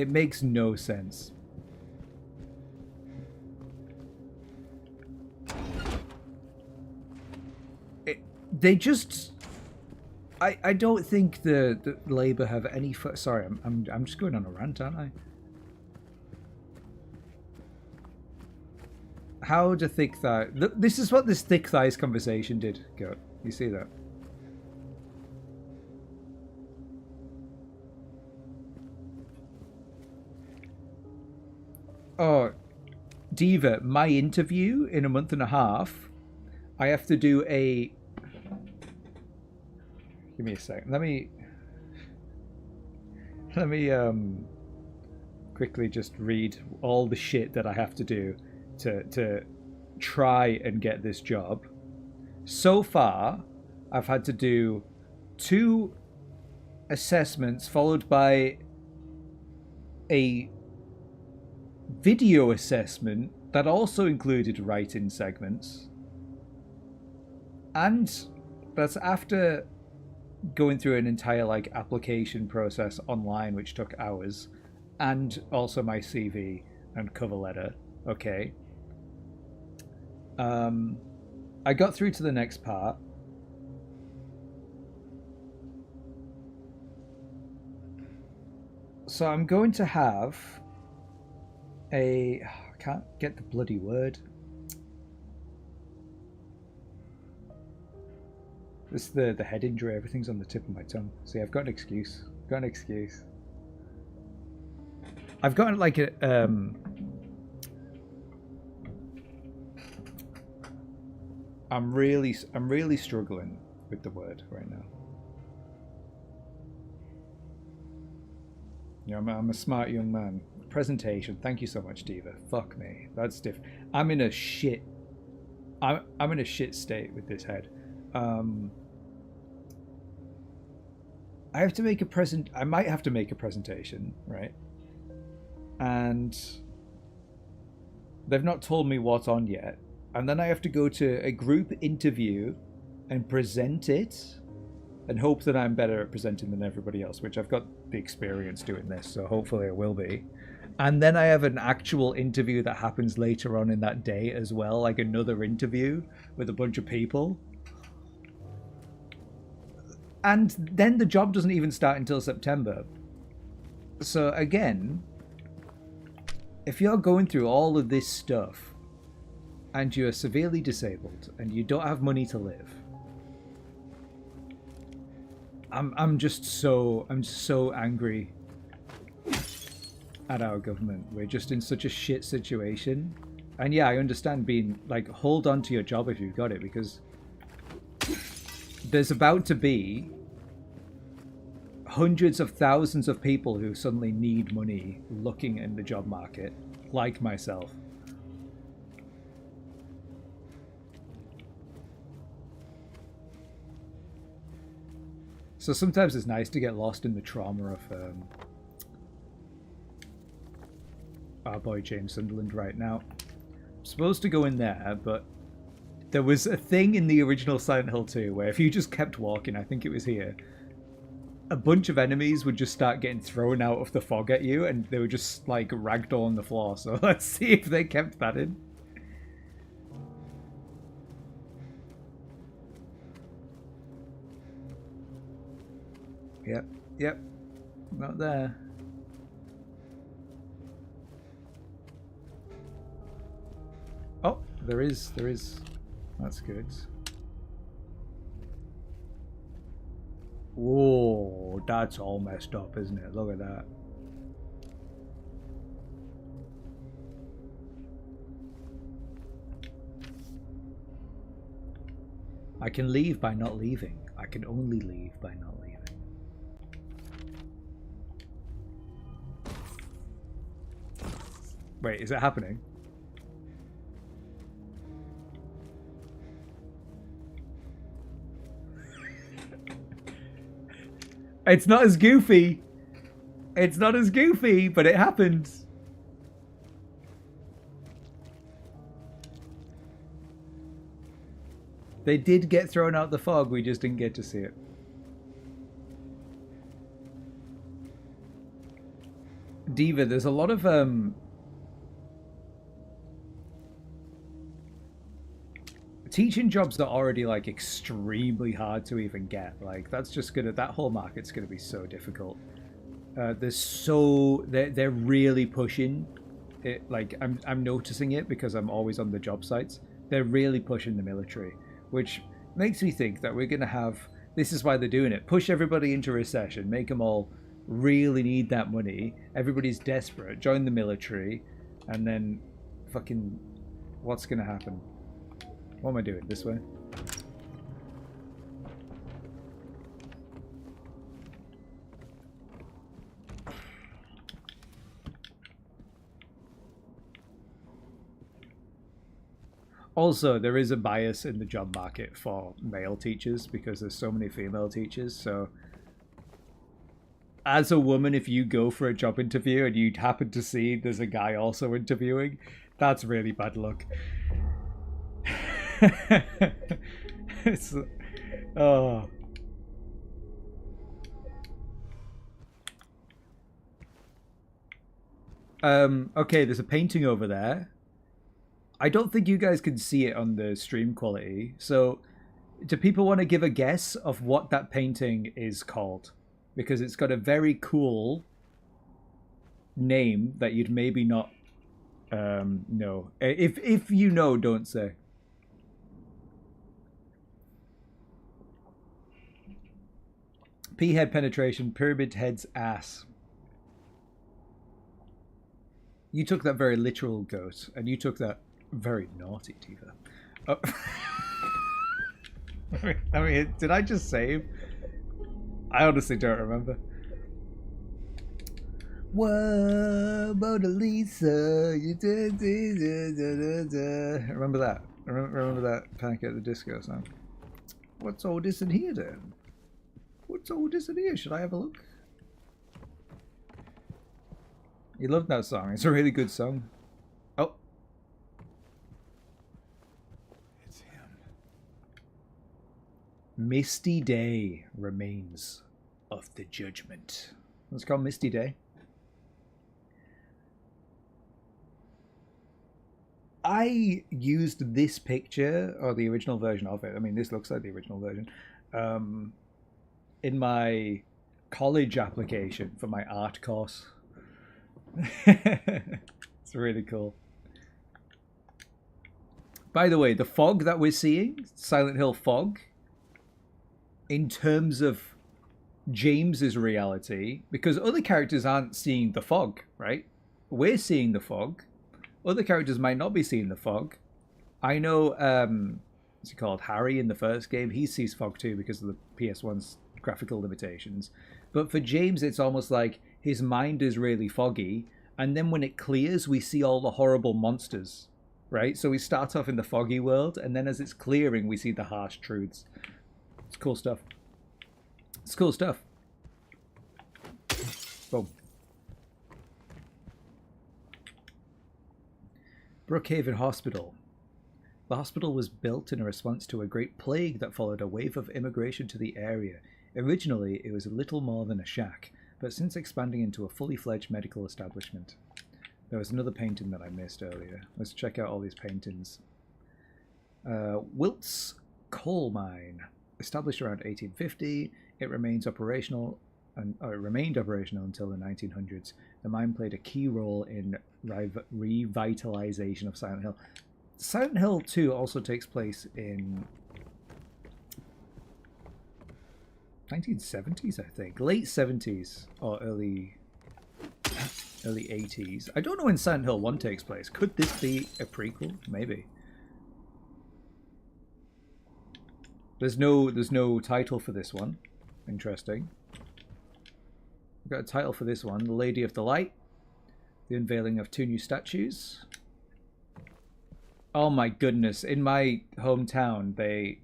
makes no sense. They just... I don't think the Labour have any... Sorry, I'm just going on a rant, aren't I? How do thick thigh... This is what this thick thighs conversation did, Goat. You see that? Oh, Diva, my interview in a month and a half, I have to do a... Give me a second. Let me quickly just read all the shit that I have to do to try and get this job. So far, I've had to do 2 assessments followed by a video assessment that also included writing segments. And that's after going through an entire like application process online, which took hours, and also my CV and cover letter. Okay. I got through to the next part. So I'm going to have a... I can't get the bloody word. This is the head injury. Everything's on the tip of my tongue. See, I've got an excuse. I've got like a... I'm really struggling with the word right now. Yeah, I'm a smart young man. Presentation. Thank you so much, Diva. Fuck me. That's different. I'm in a shit state with this head. I have to make a I might have to make a presentation, right? And they've not told me what on yet. And then I have to go to a group interview and present it and hope that I'm better at presenting than everybody else, which I've got the experience doing this, so hopefully I will be. And then I have an actual interview that happens later on in that day as well, like another interview with a bunch of people. And then the job doesn't even start until September. So again, if you're going through all of this stuff and you're severely disabled and you don't have money to live, I'm so angry at our government. We're just in such a shit situation. And yeah, I understand being like, hold on to your job if you've got it, because there's about to be hundreds of thousands of people who suddenly need money looking in the job market, like myself. So sometimes it's nice to get lost in the trauma of our boy James Sunderland right now. I'm supposed to go in there, but there was a thing in the original Silent Hill 2 where if you just kept walking, I think it was here, a bunch of enemies would just start getting thrown out of the fog at you, and they were just like ragdoll on the floor. So let's see if they kept that in. Yep, not there. Oh, there is. That's good. Whoa, that's all messed up, isn't it? Look at that. I can leave by not leaving. I can only leave by not leaving. Wait, is it happening? It's not as goofy. It's not as goofy, but it happens. They did get thrown out the fog, we just didn't get to see it. Diva, there's a lot of teaching jobs that are already like extremely hard to even get. Like that's just gonna, that whole market's gonna be so difficult. They're really pushing it. Like I'm noticing it because I'm always on the job sites. They're really pushing the military, which makes me think that we're gonna have, this is why they're doing it, push everybody into recession, make them all really need that money, everybody's desperate, join the military, and then fucking what's gonna happen? What am I doing? This way? Also, there is a bias in the job market for male teachers because there's so many female teachers. So as a woman, if you go for a job interview and you happen to see there's a guy also interviewing, that's really bad luck. It's, oh. Okay, there's a painting over there. I don't think you guys can see it on the stream quality. So, do people want to give a guess of what that painting is called? Because it's got a very cool name that you'd maybe not know. If you know, don't say. P-head penetration, pyramid head's ass. You took that very literal, Goat, and you took that very naughty, Diva. Oh. I mean, did I just save? I honestly don't remember. Whoa, Mona Lisa. Remember that? Remember that Panic at the Disco song? What's all this in here then? What's all this in here? Should I have a look? You love that song. It's a really good song. Oh. It's him. Misty Day remains of the judgment. It's called Misty Day. I used this picture, or the original version of it. I mean, this looks like the original version. In my college application for my art course. It's really cool. By the way, the fog that we're seeing, Silent Hill fog, in terms of James's reality, because other characters aren't seeing the fog, right? We're seeing the fog. Other characters might not be seeing the fog. I know, what's he called? Harry in the first game, he sees fog too because of the PS1's graphical limitations. But for James, it's almost like his mind is really foggy, and then when it clears, we see all the horrible monsters, right? So we start off in the foggy world, and then as it's clearing, we see the harsh truths. It's cool stuff. It's cool stuff. Boom. Brookhaven Hospital. The hospital was built in a response to a great plague that followed a wave of immigration to the area. Originally, it was little more than a shack, but since expanding into a fully fledged medical establishment. There was another painting that I missed earlier. Let's check out all these paintings. Wilt's Coal Mine. Established around 1850, it remained operational until the 1900s. The mine played a key role in revitalization of Silent Hill. Silent Hill 2 also takes place in 1970s, I think. Late 70s or early 80s. I don't know when Silent Hill 1 takes place. Could this be a prequel? Maybe. There's no title for this one. Interesting. We've got a title for this one. The Lady of the Light. The unveiling of 2 new statues. Oh my goodness. In my hometown, they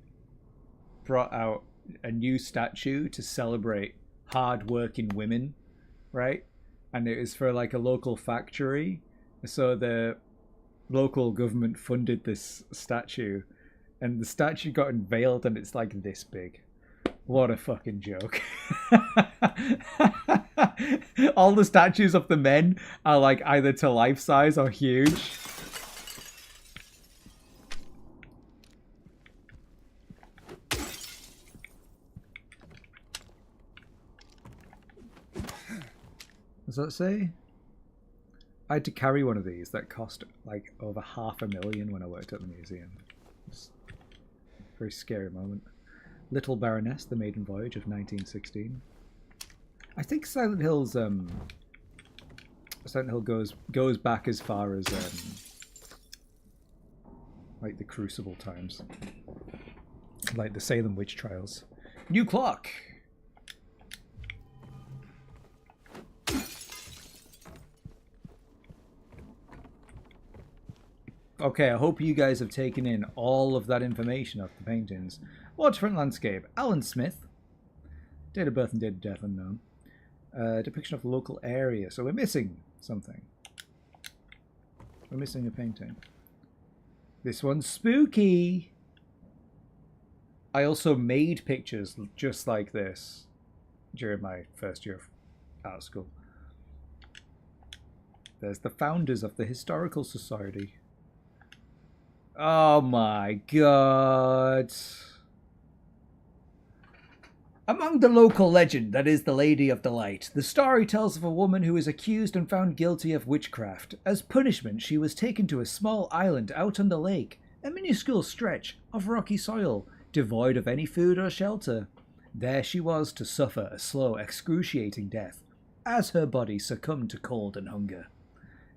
brought out a new statue to celebrate hard-working women, right? And it was for like a local factory. So the local government funded this statue. And the statue got unveiled and it's like this big. What a fucking joke. All the statues of the men are like either to life size or huge. Does that say? I had to carry one of these that cost like over $500,000 when I worked at the museum. It's a very scary moment. Little Baroness, The Maiden Voyage of 1916. I think Silent Hill's Silent Hill goes back as far as like the Crucible times, like the Salem witch trials. New clock. Okay, I hope you guys have taken in all of that information of the paintings. Waterfront landscape. Alan Smith. Date of birth and date of death unknown. Depiction of the local area. So we're missing something. We're missing a painting. This one's spooky. I also made pictures just like this during my first year of art school. There's the founders of the Historical Society. Oh my god. Among the local legend that is the Lady of the Light, the story tells of a woman who is accused and found guilty of witchcraft. As punishment, she was taken to a small island out on the lake, a minuscule stretch of rocky soil, devoid of any food or shelter. There she was to suffer a slow, excruciating death, as her body succumbed to cold and hunger.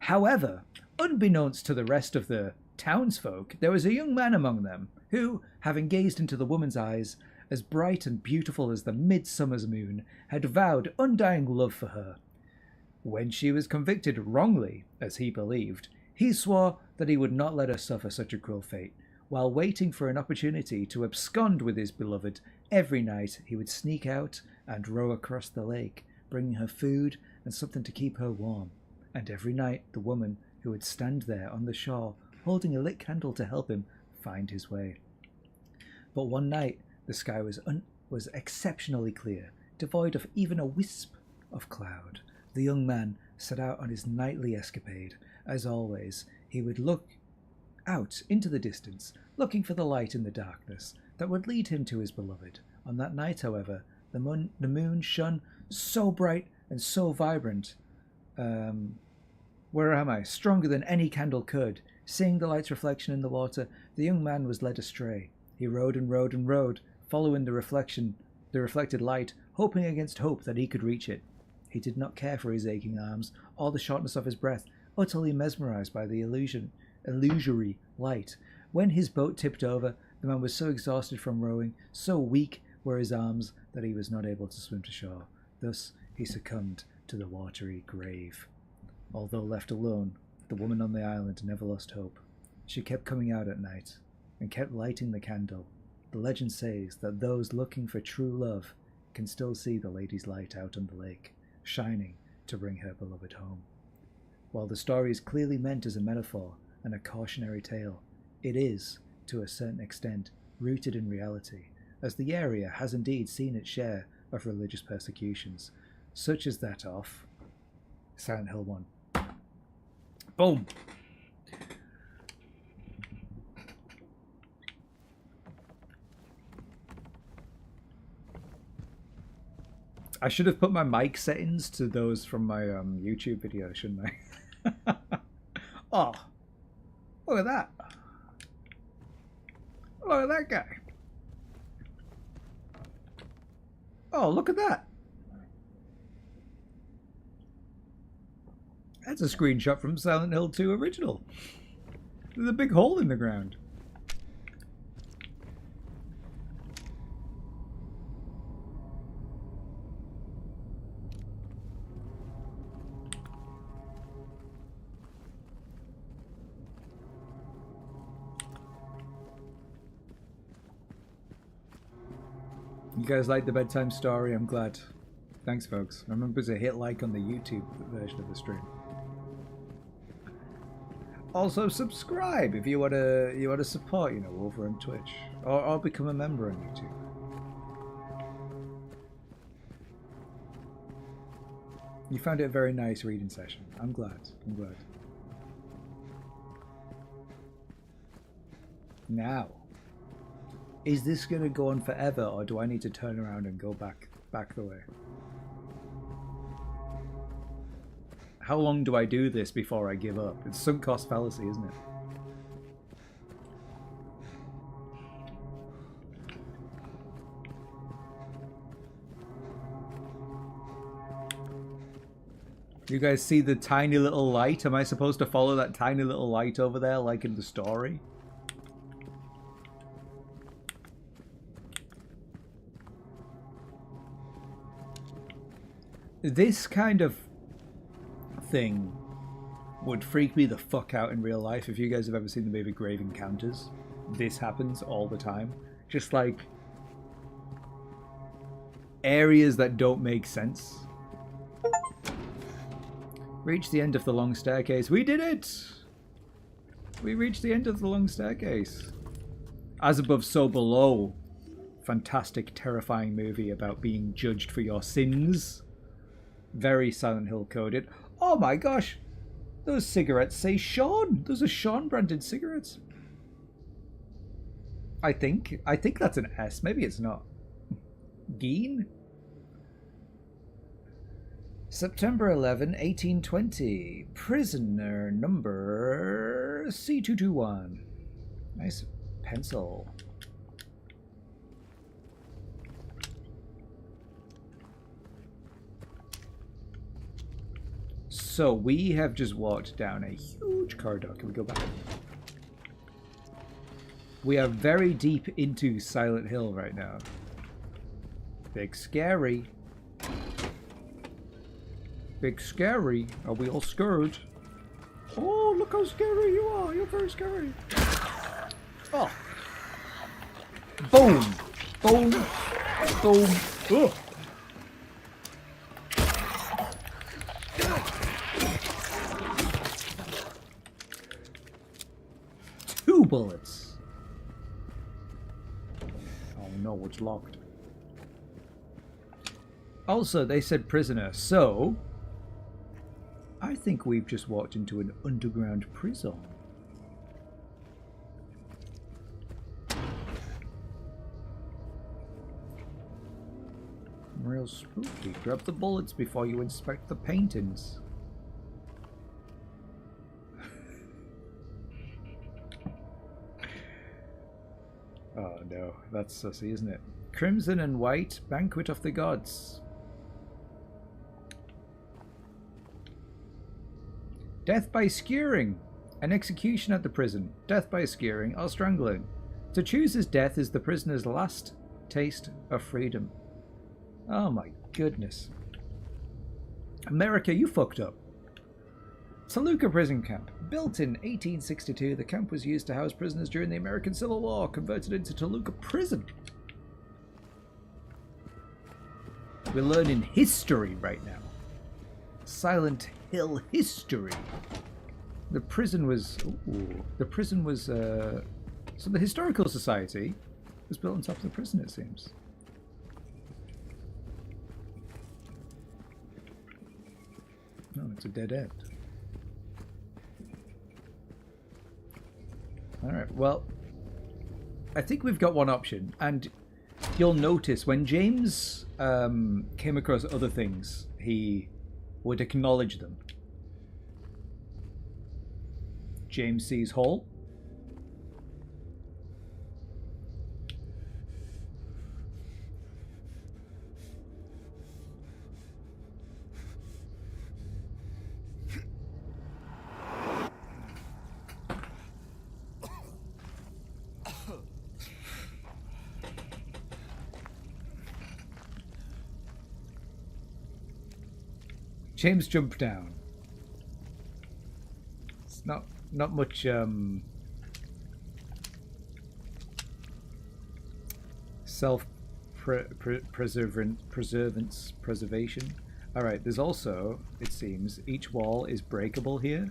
However, unbeknownst to the rest of the townsfolk, there was a young man among them, who, having gazed into the woman's eyes, as bright and beautiful as the midsummer's moon, had vowed undying love for her. When she was convicted wrongly, as he believed, he swore that he would not let her suffer such a cruel fate. While waiting for an opportunity to abscond with his beloved, every night he would sneak out and row across the lake, bringing her food and something to keep her warm. And every night the woman, who would stand there on the shore, holding a lit candle to help him find his way. But one night, The sky was exceptionally clear, devoid of even a wisp of cloud. The young man set out on his nightly escapade. As always, he would look out into the distance, looking for the light in the darkness that would lead him to his beloved. On that night, however, the moon shone so bright and so vibrant. Where am I? Stronger than any candle could. Seeing the light's reflection in the water, the young man was led astray. He rode and rode and rode, following the reflected light, hoping against hope that he could reach it. He did not care for his aching arms or the shortness of his breath, utterly mesmerized by the illusory light. When his boat tipped over, the man was so exhausted from rowing, so weak were his arms, that he was not able to swim to shore. Thus he succumbed to the watery grave. Although left alone, the woman on the island never lost hope. She kept coming out at night and kept lighting the candle. The legend says that those looking for true love can still see the lady's light out on the lake, shining to bring her beloved home. While the story is clearly meant as a metaphor and a cautionary tale, it is, to a certain extent, rooted in reality, as the area has indeed seen its share of religious persecutions, such as that of Silent Hill 1. Boom! I should have put my mic settings to those from my YouTube video, shouldn't I? Oh, look at that. Look at that guy. Oh, look at that. That's a screenshot from Silent Hill 2 original. There's a big hole in the ground. You guys like the bedtime story? I'm glad. Thanks, folks. Remember to hit like on the YouTube version of the stream. Also, subscribe if you want to support, over on Twitch, or become a member on YouTube. You found it a very nice reading session. I'm glad. I'm glad. Now, is this going to go on forever, or do I need to turn around and go back the way? How long do I do this before I give up? It's sunk cost fallacy, isn't it? You guys see the tiny little light? Am I supposed to follow that tiny little light over there like in the story? This kind of thing would freak me the fuck out in real life. If you guys have ever seen the movie Grave Encounters, this happens all the time. Just like areas that don't make sense. Reach the end of the long staircase. We did it! We reached the end of the long staircase. As above, so below. Fantastic, terrifying movie about being judged for your sins. Very Silent Hill coded. Oh my gosh! Those cigarettes say Sean! Those are Sean branded cigarettes. I think that's an S. Maybe it's not. Geen? September 11, 1820. Prisoner number C221. Nice pencil. So we have just walked down a huge corridor. Can we go back? We are very deep into Silent Hill right now. Big scary. Big scary. Are we all scared? Oh, look how scary you are. You're very scary. Oh. Boom. Boom. Boom. Ugh. Bullets. Oh no, it's locked. Also, they said prisoner, so I think we've just walked into an underground prison. Real spooky. Grab the bullets before you inspect the paintings. Oh no, that's sussy, isn't it? Crimson and white, banquet of the gods. Death by skewering. An execution at the prison. Death by skewering or strangling. To choose his death is the prisoner's last taste of freedom. Oh my goodness. America, you fucked up. Toluca Prison Camp. Built in 1862, the camp was used to house prisoners during the American Civil War, converted into Toluca Prison. We're learning history right now. Silent Hill history. The prison was... Ooh, the prison was... So the Historical Society was built on top of the prison, it seems. No, it's a dead end. Alright, well, I think we've got one option, and you'll notice when James came across other things, he would acknowledge them. James sees Hall. James jumped down. It's not much preservation. All right, there's also, it seems, each wall is breakable here,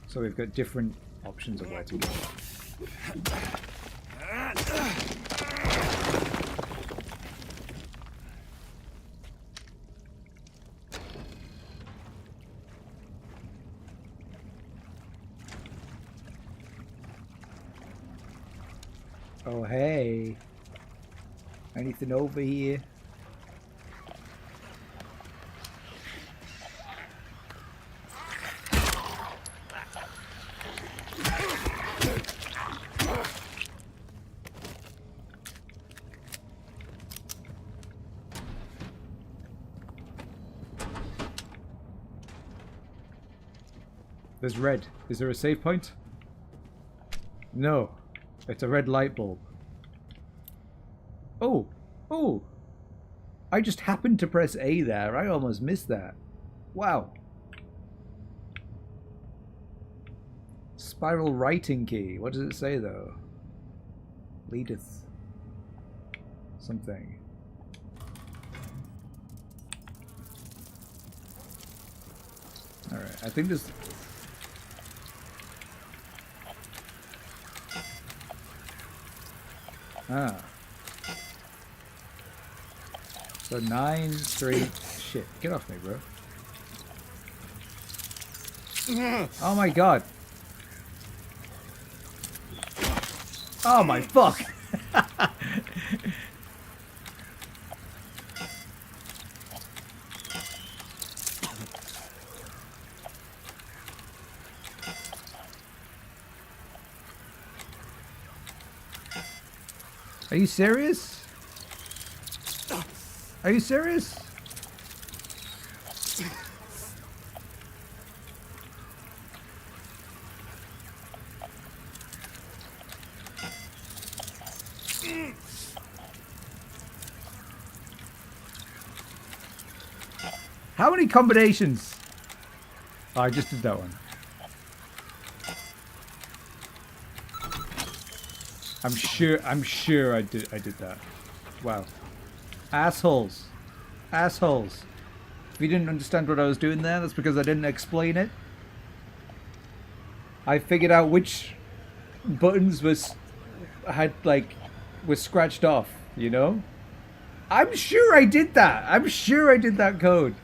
so we've got different options of where to go. Oh, hey. Anything over here? There's red. Is there a save point? No. It's a red light bulb. Oh! Oh! I just happened to press A there. I almost missed that. Wow. Spiral writing key. What does it say though? Leadeth. Something. Alright, I think there's... Ah. So 9, 3... Shit, get off me, bro. Oh my god. Oh my fuck. Are you serious? Are you serious? How many combinations? Oh, I just did that one. I'm sure I did that. Wow. Assholes. Assholes. If you didn't understand what I was doing there, that's because I didn't explain it. I figured out which buttons were scratched off. You know? I'm sure I did that. I'm sure I did that code.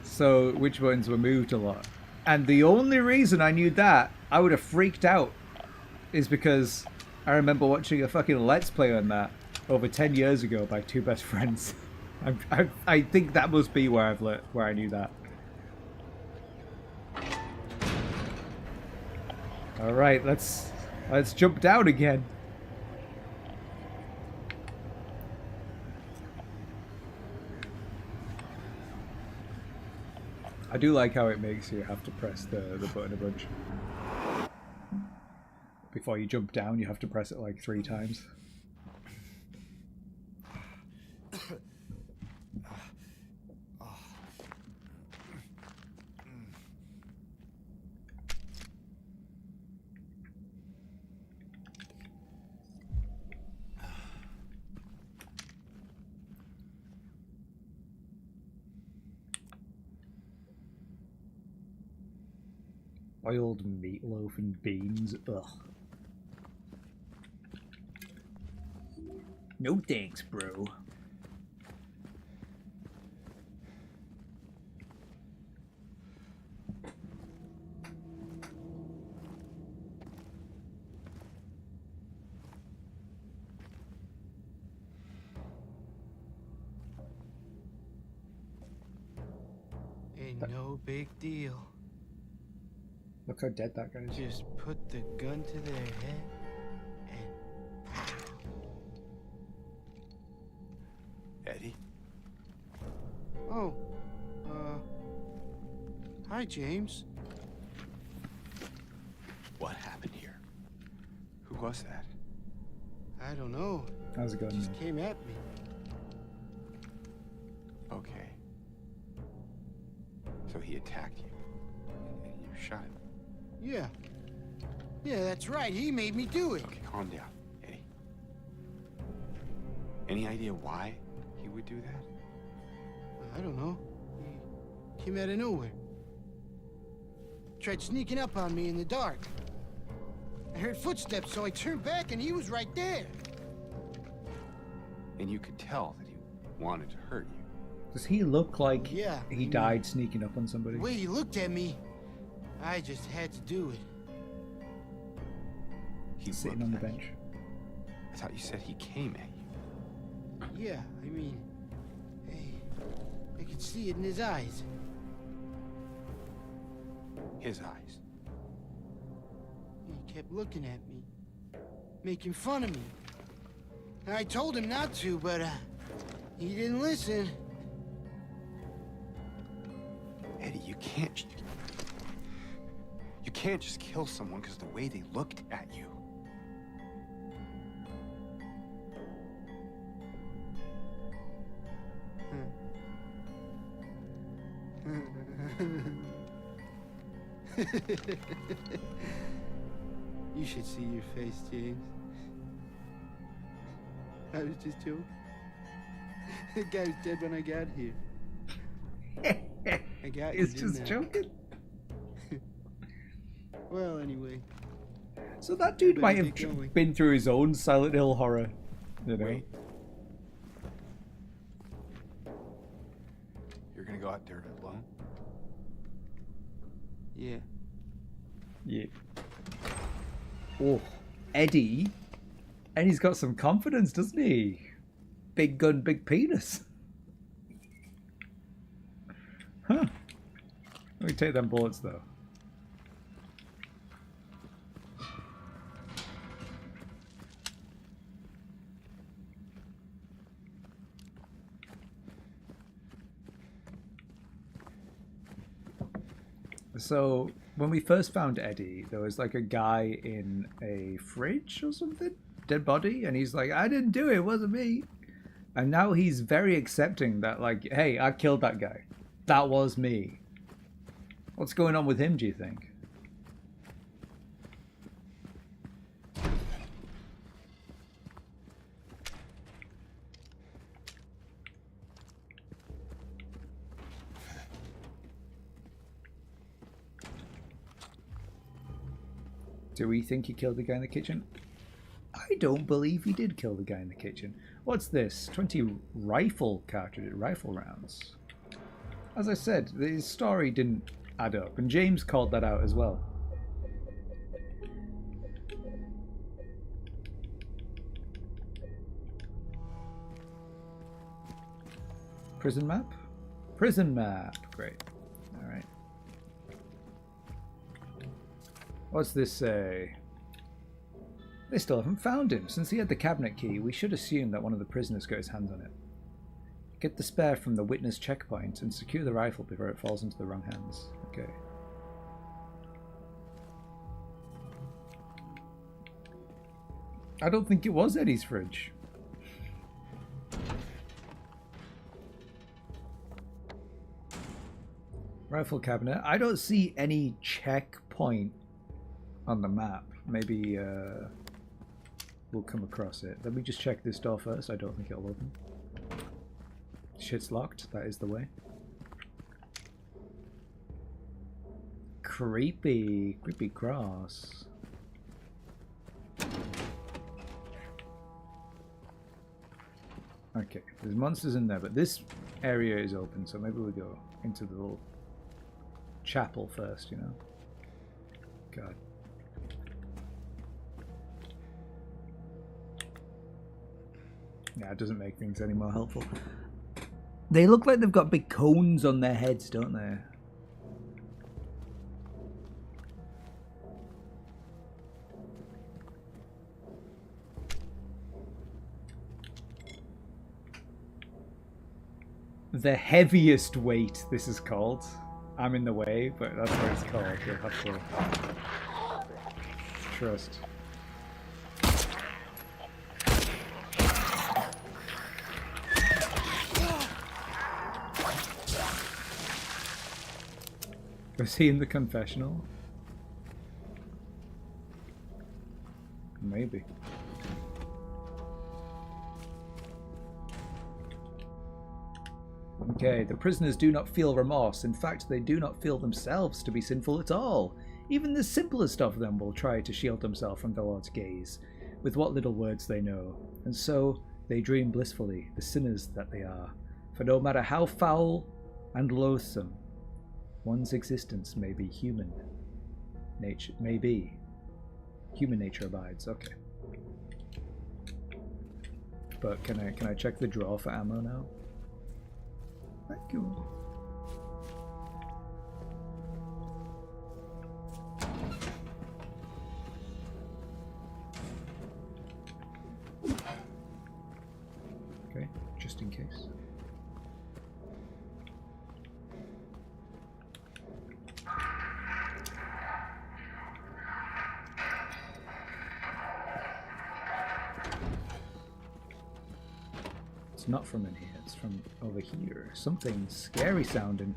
So which ones were moved a lot? And the only reason I knew that, I would have freaked out, is because I remember watching a fucking Let's Play on that over 10 years ago by two best friends. I think that must be where where I knew that. All right, let's jump down again. I do like how it makes you have to press the button a bunch. Before you jump down, you have to press it like 3 times. Boiled meatloaf and beans. Ugh. No thanks, bro. Ain't no big deal. Look how dead that guy is. Just put the gun to their head and pow. Eddie? Oh, hi, James. What happened here? Who was that? I don't know. How's it going? Just came at me. Okay. So he attacked you. And you shot him. Yeah. Yeah, that's right. He made me do it. Okay, calm down, Eddie. Any idea why he would do that? I don't know. He came out of nowhere. Tried sneaking up on me in the dark. I heard footsteps, so I turned back and he was right there. And you could tell that he wanted to hurt you. Does he look like Yeah, he died sneaking up on somebody? The way he looked at me, I just had to do it. He Sitting looked on the at bench. you. I thought you said he came at you. Yeah, I mean, hey, I could see it in his eyes. His eyes. He kept looking at me, making fun of me. And I told him not to, but he didn't listen. Eddie, you can't just kill someone because of the way they looked at you. You should see your face, James. I was just joking. The guy was dead when I got here. I got you, He's didn't just I? joking. Well, anyway. So that dude Better might have get going. been through his own Silent Hill horror. You know? Wait. You're gonna go out there alone? Yeah. Yeah. Oh, Eddie. Eddie's got some confidence, doesn't he? Big gun, big penis. Huh. Let me take them bullets, though. So, when we first found Eddie, there was like a guy in a fridge or something, dead body, and he's like, I didn't do it, it wasn't me. And now he's very accepting that, like, hey, I killed that guy. That was me. What's going on with him, do you think? Do we think he killed the guy in the kitchen? I don't believe he did kill the guy in the kitchen. What's this? 20 rifle rounds. As I said, the story didn't add up, and James called that out as well. Prison map? Prison map. Great. Alright. What's this say? They still haven't found him. Since he had the cabinet key, we should assume that one of the prisoners got his hands on it. Get the spare from the witness checkpoint and secure the rifle before it falls into the wrong hands. Okay. I don't think it was Eddie's fridge. Rifle cabinet. I don't see any checkpoint on the map. Maybe we'll come across it. Let me just check this door first. I don't think it'll open. Shit's locked. That is the way. Creepy. Creepy cross. Okay, there's monsters in there, but this area is open, so maybe we go into the little chapel first, you know? God. Yeah, it doesn't make things any more helpful. They look like they've got big cones on their heads, don't they? The heaviest weight, this is called. I'm in the way, but that's what it's called. You'll have to trust. Was he in the confessional? Maybe. Okay, the prisoners do not feel remorse. In fact, they do not feel themselves to be sinful at all. Even the simplest of them will try to shield themselves from the Lord's gaze, with what little words they know. And so they dream blissfully, the sinners that they are. For no matter how foul and loathsome one's existence may be, human nature human nature abides. Okay. But can I check the drawer for ammo now? Thank you. Okay, just in case. It's not from in here, it's from over here. Something scary sounding.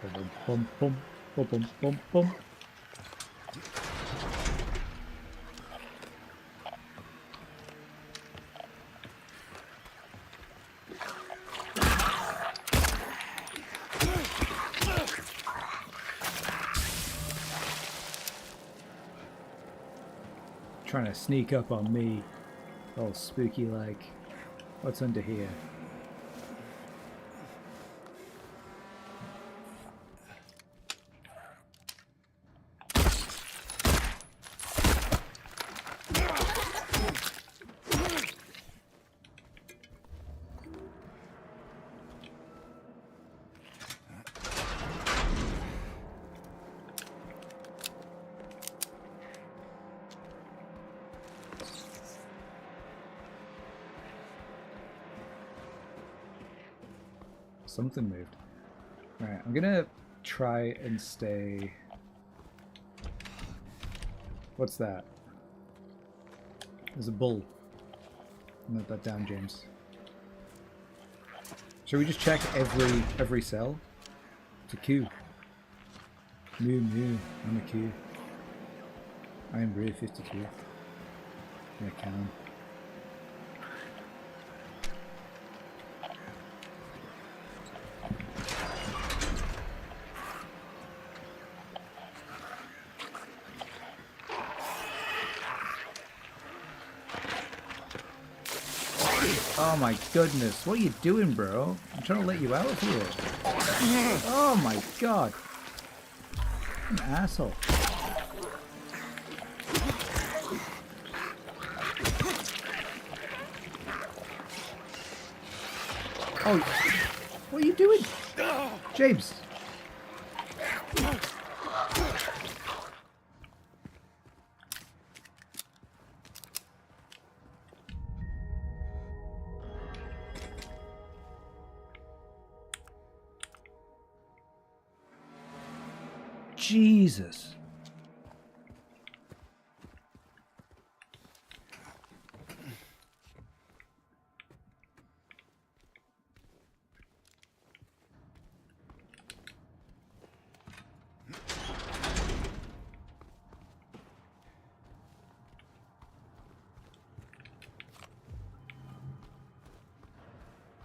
Bum bum bum bum bum bum bum. Trying to sneak up on me, all spooky like. What's under here? Something moved. Alright, I'm gonna try and stay... What's that? There's a bull. Note that down, James. Should we just check every cell? It's a Q. Mew mew, I'm a Q. I am Brave 52. Yeah, can. Oh my goodness, what are you doing, bro? I'm trying to let you out of here. Oh my god. An asshole. Oh, what are you doing? James. Jesus.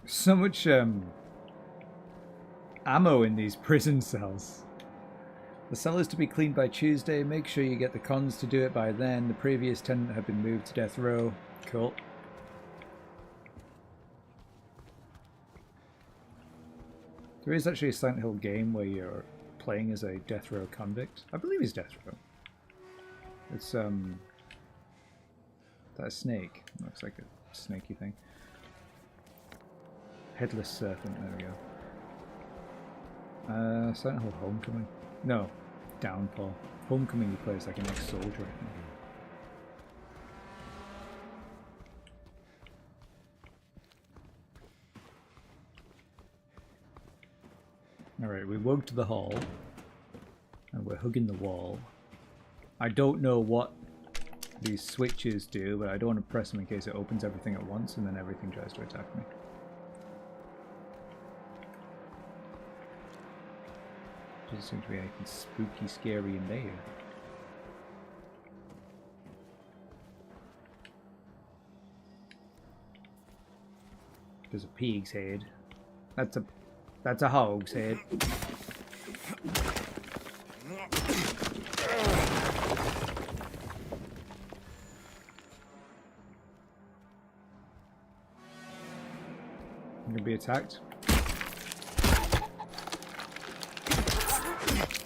So much ammo in these prison cells. The cell is to be cleaned by Tuesday. Make sure you get the cons to do it by then. The previous tenant had been moved to death row. Cool. There is actually a Silent Hill game where you're playing as a death row convict. I believe he's death row. It's that snake. Looks like a snaky thing. Headless Serpent, there we go. Silent Hill Homecoming. No, Downfall. Homecoming he plays like an ex-soldier, I think. Alright, we woke to the hall. And we're hugging the wall. I don't know what these switches do, but I don't want to press them in case it opens everything at once and then everything tries to attack me. Doesn't seem to be anything spooky, scary in there. There's a pig's head. That's a hog's head. I'm gonna be attacked.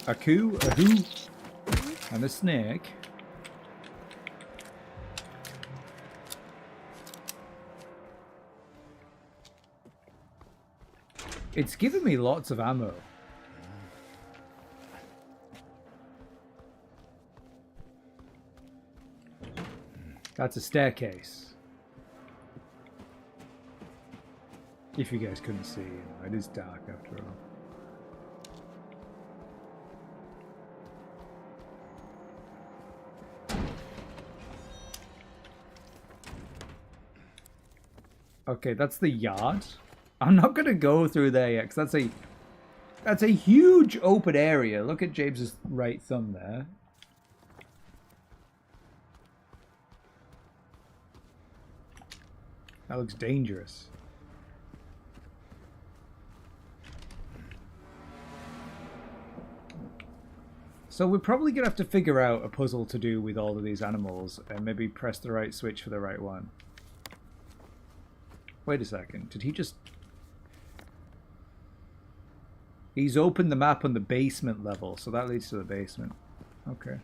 A coup, a who, and a snake. It's given me lots of ammo. That's a staircase. If you guys couldn't see, it is dark after all. Okay, that's the yard. I'm not gonna go through there yet, because that's a huge open area. Look at James's right thumb there. That looks dangerous. So we're probably gonna have to figure out a puzzle to do with all of these animals and maybe press the right switch for the right one. Wait a second, did he just... He's opened the map on the basement level, so that leads to the basement. Okay.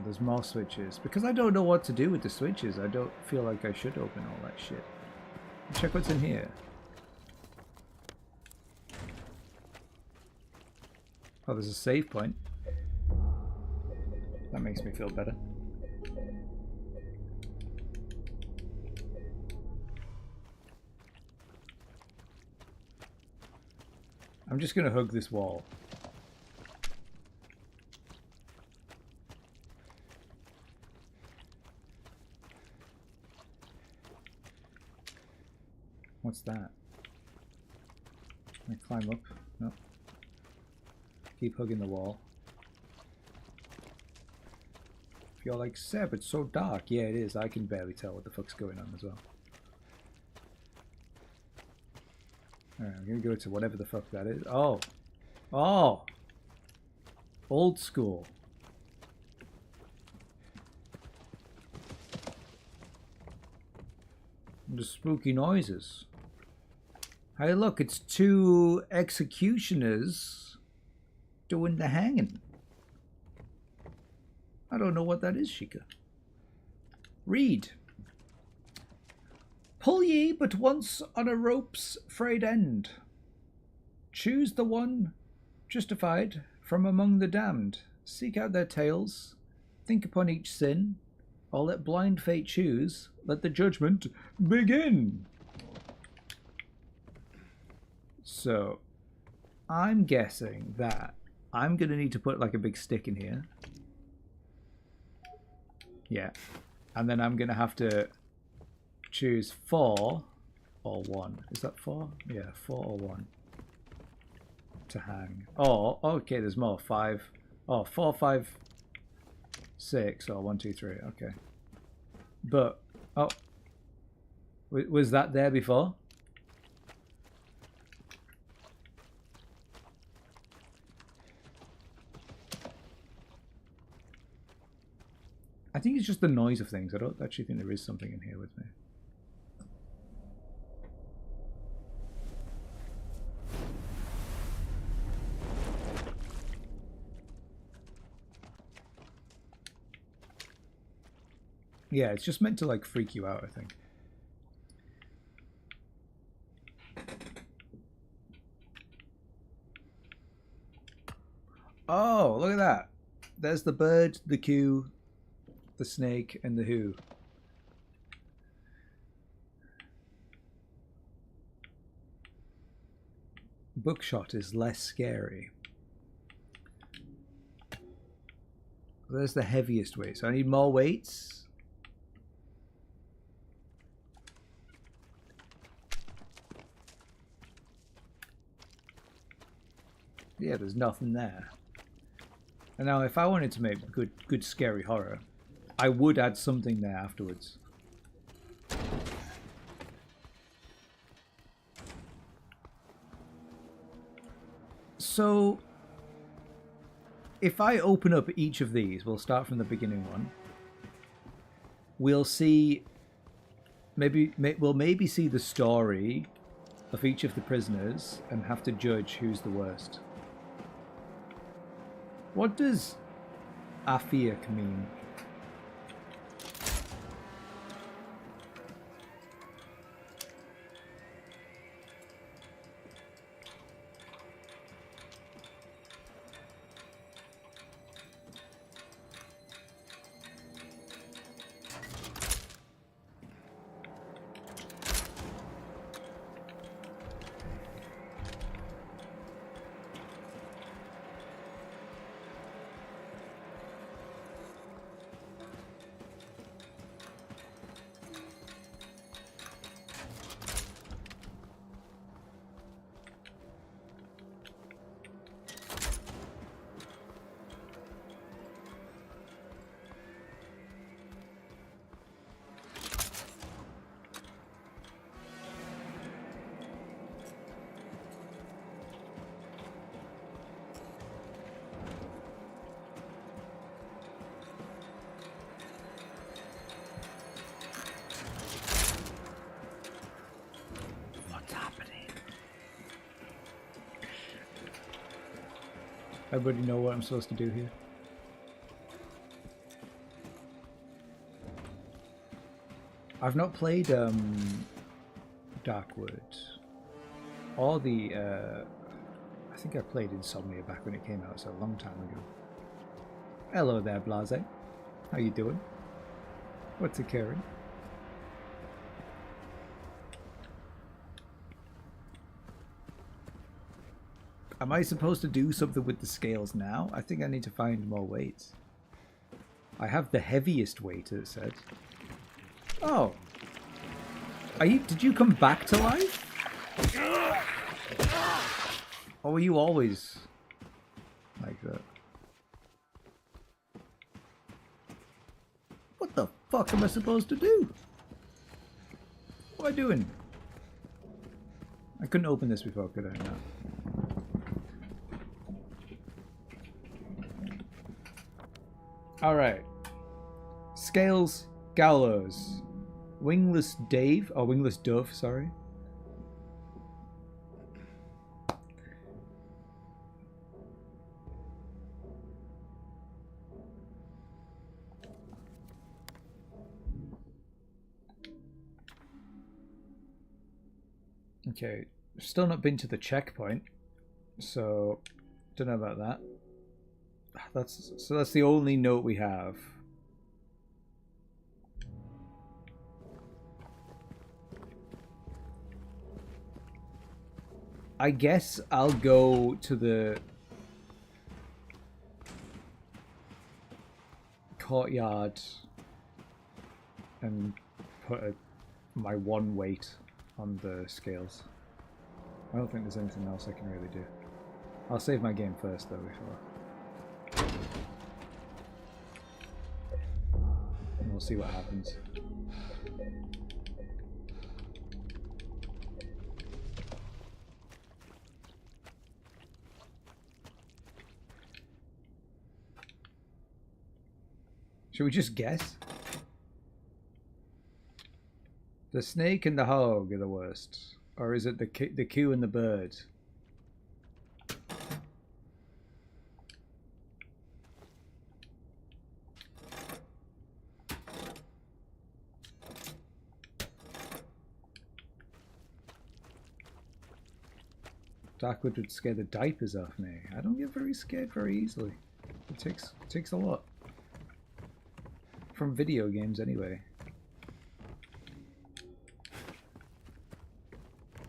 There's more switches. Because I don't know what to do with the switches, I don't feel like I should open all that shit. Check what's in here. Oh, there's a save point. That makes me feel better. I'm just gonna hug this wall. What's that? Can I climb up? No. Keep hugging the wall. If you're like, Seb, it's so dark. Yeah, it is. I can barely tell what the fuck's going on as well. Alright, I'm gonna go to whatever the fuck that is. Oh! Oh! Old school. The spooky noises. Hey, look, it's two executioners doing the hanging. I don't know what that is, Sheikah. Read. Pull ye but once on a rope's frayed end. Choose the one justified from among the damned. Seek out their tales. Think upon each sin. Or let blind fate choose. Let the judgment begin. So, I'm guessing that I'm going to need to put like a big stick in here. Yeah. And then I'm going to have to choose 4 or 1. Is that 4? Yeah, 4 or 1. To hang. Oh, okay, there's more. 5. Oh, 4, 5, 6. Or 1, 2, 3. Okay. But, oh. Was that there before? I think it's just the noise of things. I don't actually think there is something in here with me. Yeah, it's just meant to like freak you out, I think. Oh, look at that. There's the bird, the Q, the snake, and the who. Bookshot is less scary. There's the heaviest weight. So I need more weights. Yeah, there's nothing there. And now if I wanted to make good scary horror, I would add something there afterwards. So if I open up each of these, we'll start from the beginning one. We'll see we'll maybe see the story of each of the prisoners and have to judge who's the worst. What does Afiak mean? Everybody know what I'm supposed to do here? I've not played Darkwood or the I think I played Insomnia back when it came out, so a long time ago. Hello there, Blase. How you doing? What's occurring? Am I supposed to do something with the scales now? I think I need to find more weights. I have the heaviest weight, it said. Oh. Are you? Did you come back to life? Or were you always like that? What the fuck am I supposed to do? What am I doing? I couldn't open this before, could I? No. Alright. Scales Gallows. Wingless Dave, or Wingless Dove, sorry. Okay, still not been to the checkpoint, so don't know about that. That's the only note we have. I guess I'll go to the courtyard and put my one weight on the scales. I don't think there's anything else I can really do. I'll save my game first though before. And we'll see what happens. Should we just guess? The snake and the hog are the worst. Or is it the Q and the bird? Darkwood would scare the diapers off me. I don't get very scared very easily. It takes a lot. From video games anyway.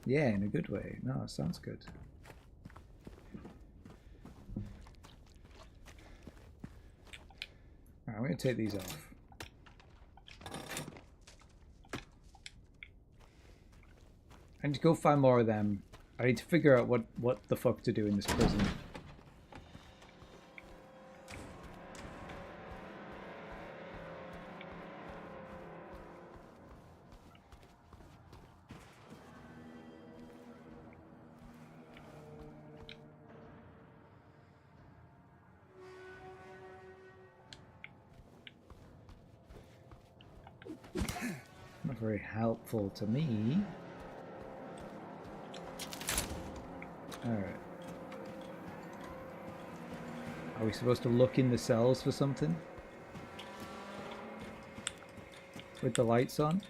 Yeah, in a good way. No, it sounds good. Alright, I'm going to take these off. I need to go find more of them. I need to figure out what the fuck to do in this prison. Not very helpful to me. Alright. Are we supposed to look in the cells for something? With the lights on?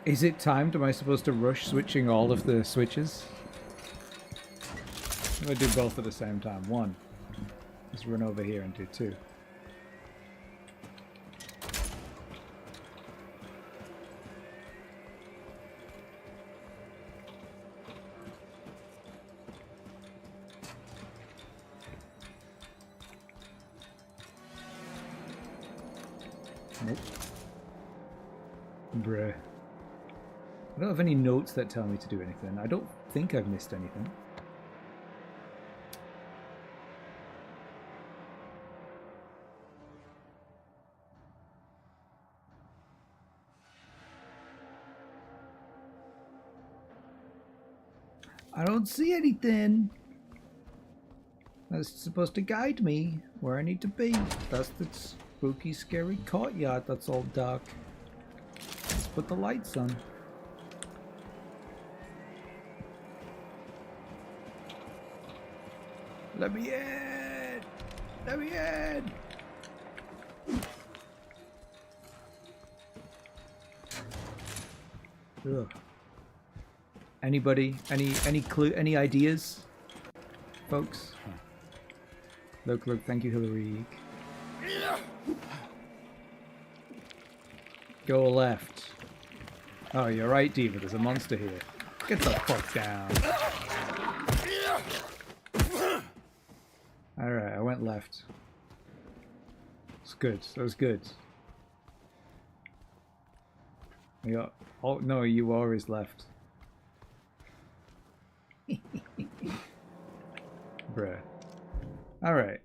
Is it timed? Am I supposed to rush switching all of the switches? I'm going to do both at the same time. One. Let's run over here and do two. Nope. Bruh. I don't have any notes that tell me to do anything. I don't think I've missed anything. I don't see anything. That's supposed to guide me where I need to be. That's the spooky, scary courtyard that's all dark. Let's put the lights on. Let me in! Let me in! Ugh. Anybody? Any clue? Any ideas, folks? Look, thank you, Hillary. Go left. Oh, you're right, Diva. There's a monster here. Get the fuck down. Alright, I went left. It's good. That was good. We got... Oh, no, you always left. Bruh. Alright.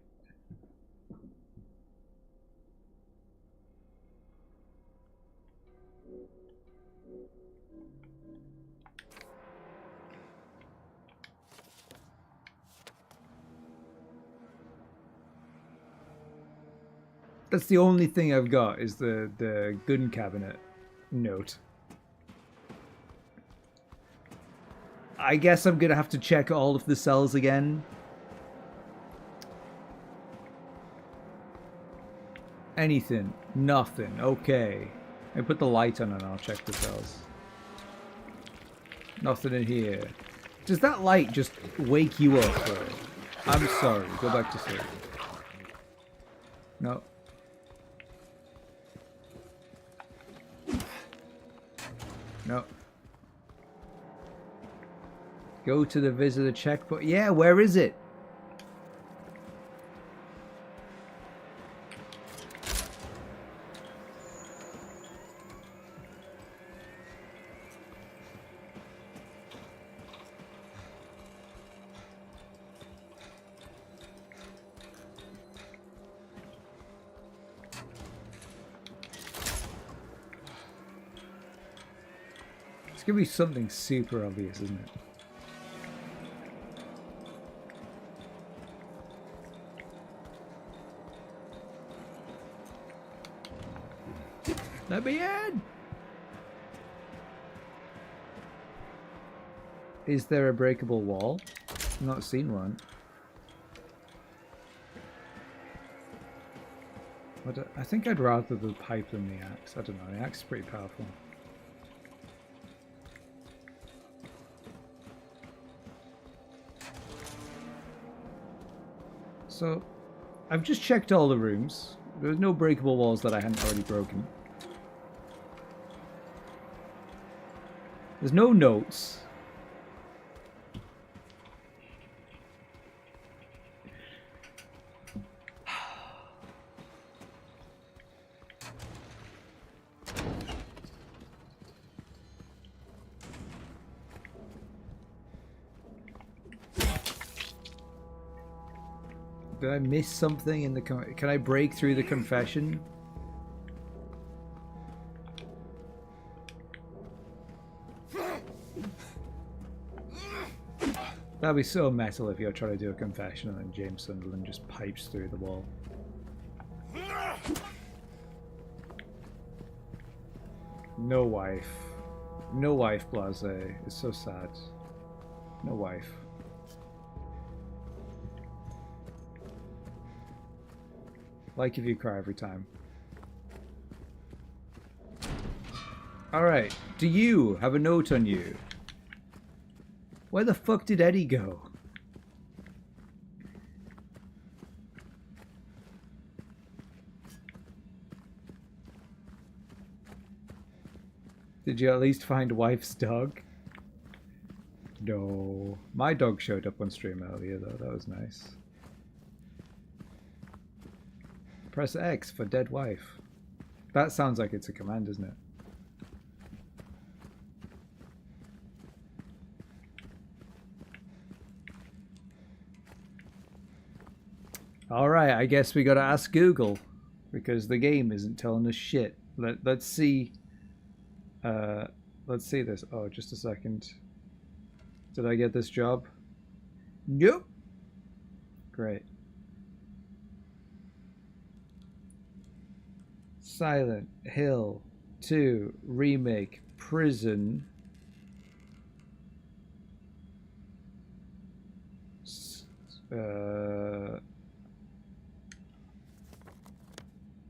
That's the only thing I've got is the gun cabinet note. I guess I'm gonna have to check all of the cells again. Anything? Nothing. Okay. I put the light on and I'll check the cells. Nothing in here. Does that light just wake you up? Or... I'm sorry. Go back to sleep. No. No. Go to the visitor checkpoint. Yeah, where is it? It's gonna be something super obvious, isn't it? Let me in! Is there a breakable wall? I've not seen one. I think I'd rather the pipe than the axe. I don't know, the axe is pretty powerful. So, I've just checked all the rooms. There's no breakable walls that I hadn't already broken. There's no notes. Did I miss something in the... Can I break through the confession? That'd be so metal if you're trying to do a confession and then James Sunderland just pipes through the wall. No wife. No wife, Blase. It's so sad. No wife. Like if you cry every time. Alright, do you have a note on you? Where the fuck did Eddie go? Did you at least find wife's dog? No. My dog showed up on stream earlier though, that was nice. Press X for dead wife. That sounds like it's a command, isn't it? Alright, I guess we gotta ask Google. Because the game isn't telling us shit. Let's see. Let's see this. Oh, just a second. Did I get this job? Nope. Great. Silent Hill 2 Remake Prison.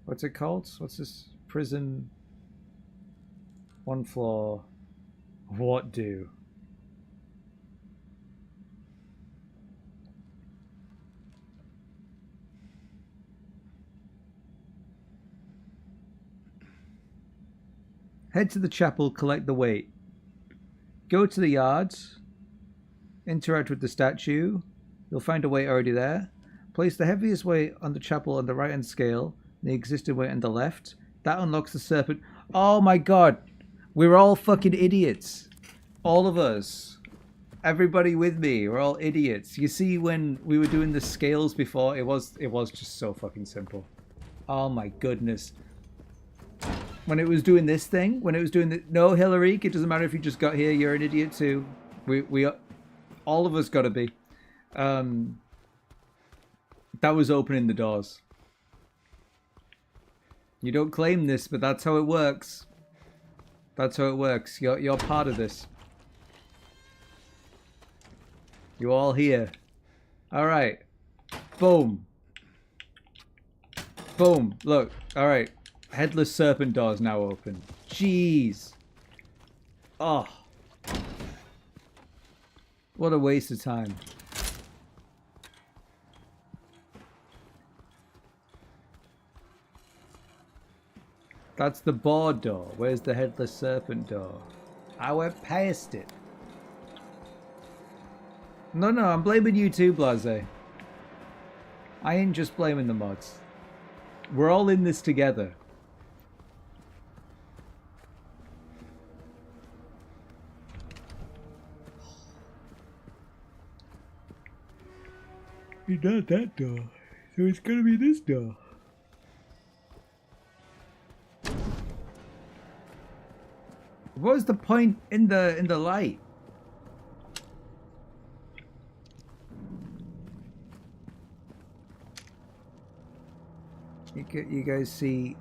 What's it called? What's this? Prison. One floor. What do? Head to the chapel, collect the weight. Go to the yards. Interact with the statue. You'll find a weight already there. Place the heaviest weight on the chapel on the right hand scale, and the existing weight on the left. That unlocks the serpent. Oh my god! We're all fucking idiots. All of us. Everybody with me. We're all idiots. You see, when we were doing the scales before, it was just so fucking simple. Oh my goodness. When it was doing this thing, when it was doing the... No, Hillary, it doesn't matter if you just got here, you're an idiot too. We all of us gotta be. That was opening the doors. You don't claim this, but that's how it works. That's how it works. You're part of this. You're all here. Alright. Boom. Boom. Look. Alright. Headless serpent door is now open. Jeez. Oh. What a waste of time. That's the board door. Where's the headless serpent door? I went past it. No, I'm blaming you too, Blase. I ain't just blaming the mods. We're all in this together. It's not that door, so it's gonna be this door. What was the point in the light? You guys see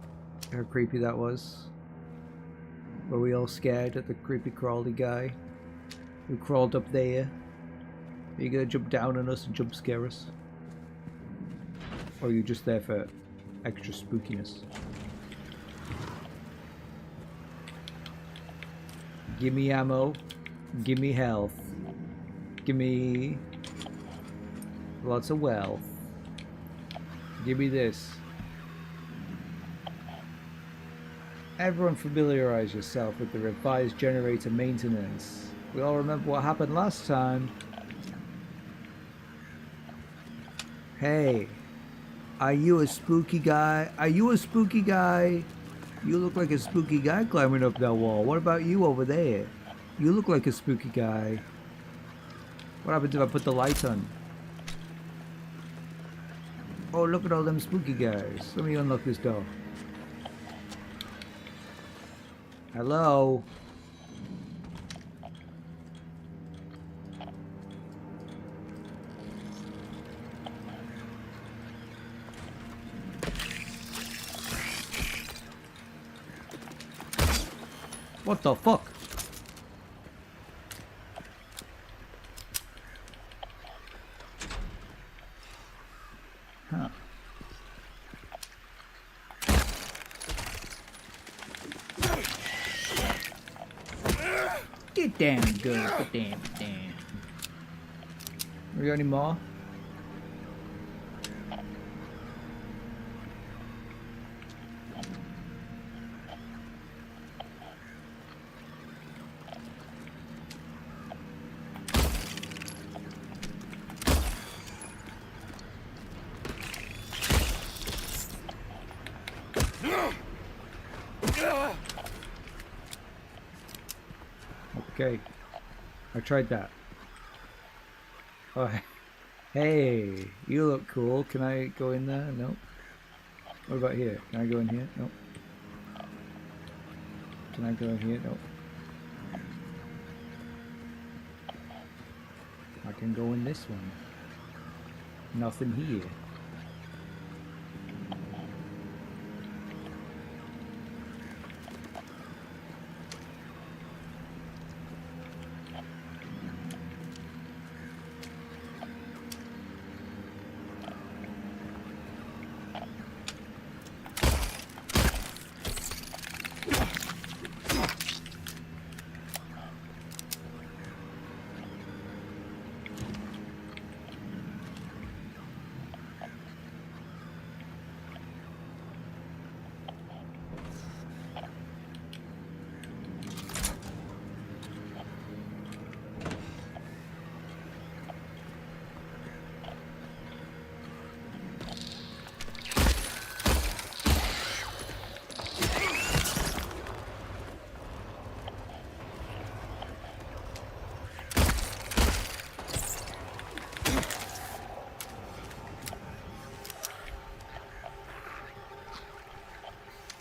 how creepy that was? Were we all scared at the creepy crawly guy who crawled up there? Are you gonna jump down on us and jump scare us? Or are you just there for extra spookiness? Give me ammo. Give me health. Give me lots of wealth. Give me this. Everyone familiarize yourself with the revised generator maintenance. We all remember what happened last time. Hey, are you a spooky guy? Are you a spooky guy? You look like a spooky guy climbing up that wall. What about you over there? You look like a spooky guy. What happens if I put the light on? Oh, look at all them spooky guys. Let me unlock this door. Hello? What the fuck? Huh. Get down, girl. Get down, get down. We got any more? Okay, I tried that. Oh, hey, you look cool. Can I go in there? Nope. What about here? Can I go in here? Nope. Can I go in here? Nope. I can go in this one. Nothing here.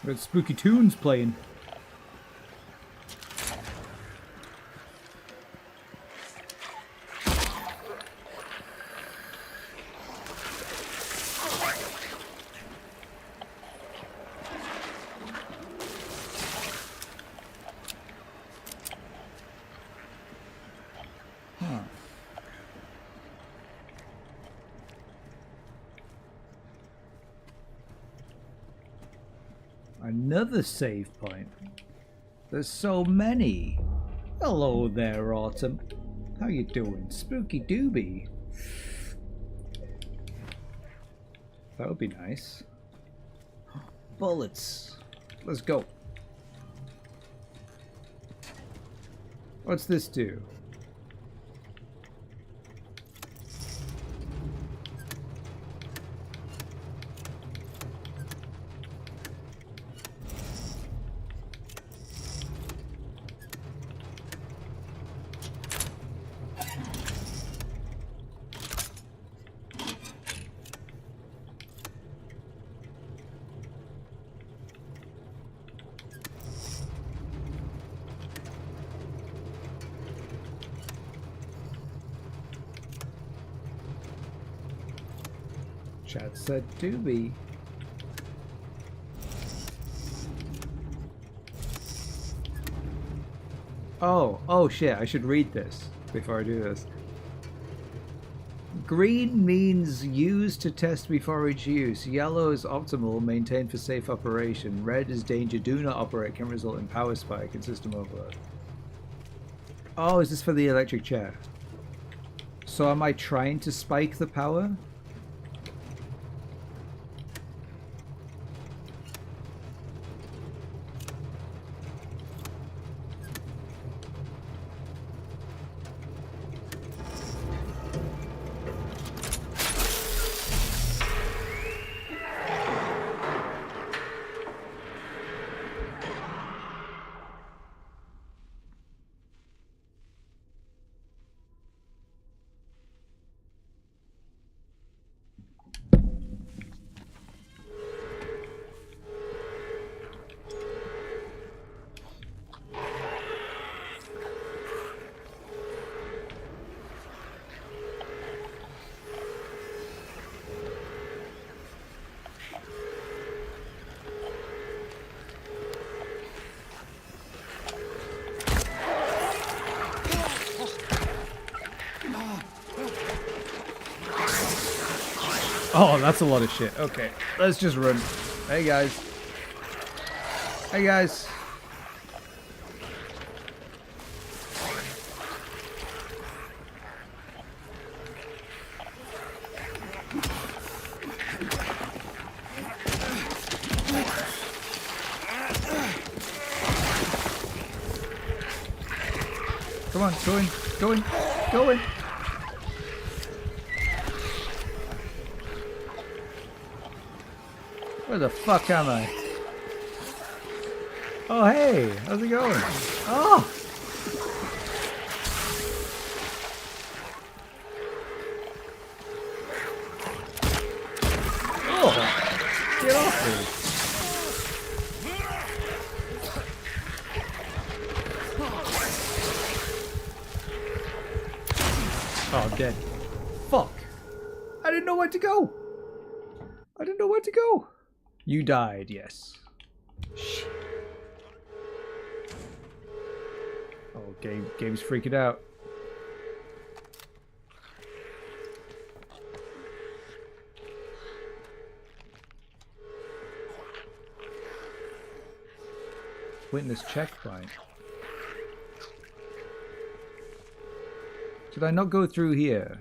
Got spooky tunes playing. Another save point. There's so many. Hello there, Autumn. How you doing? Spooky Dooby. That would be nice. Bullets. Let's go. What's this do? Chat said Doobie. Oh shit, I should read this before I do this. Green means use to test before each use. Yellow is optimal, maintained for safe operation. Red is danger, do not operate, can result in power spike and system overload. Oh, is this for the electric chair? So am I trying to spike the power? Oh, that's a lot of shit. Okay, let's just run. Hey guys. Hey guys. Come on, go in, go in, go in. Where the fuck am I? Oh hey, how's it going? Oh! Oh! Get off me! Oh, I'm dead. Fuck! I didn't know where to go! I didn't know where to go! You died, yes. Shit. Oh, game's freaking out. Witness checkpoint. Did I not go through here?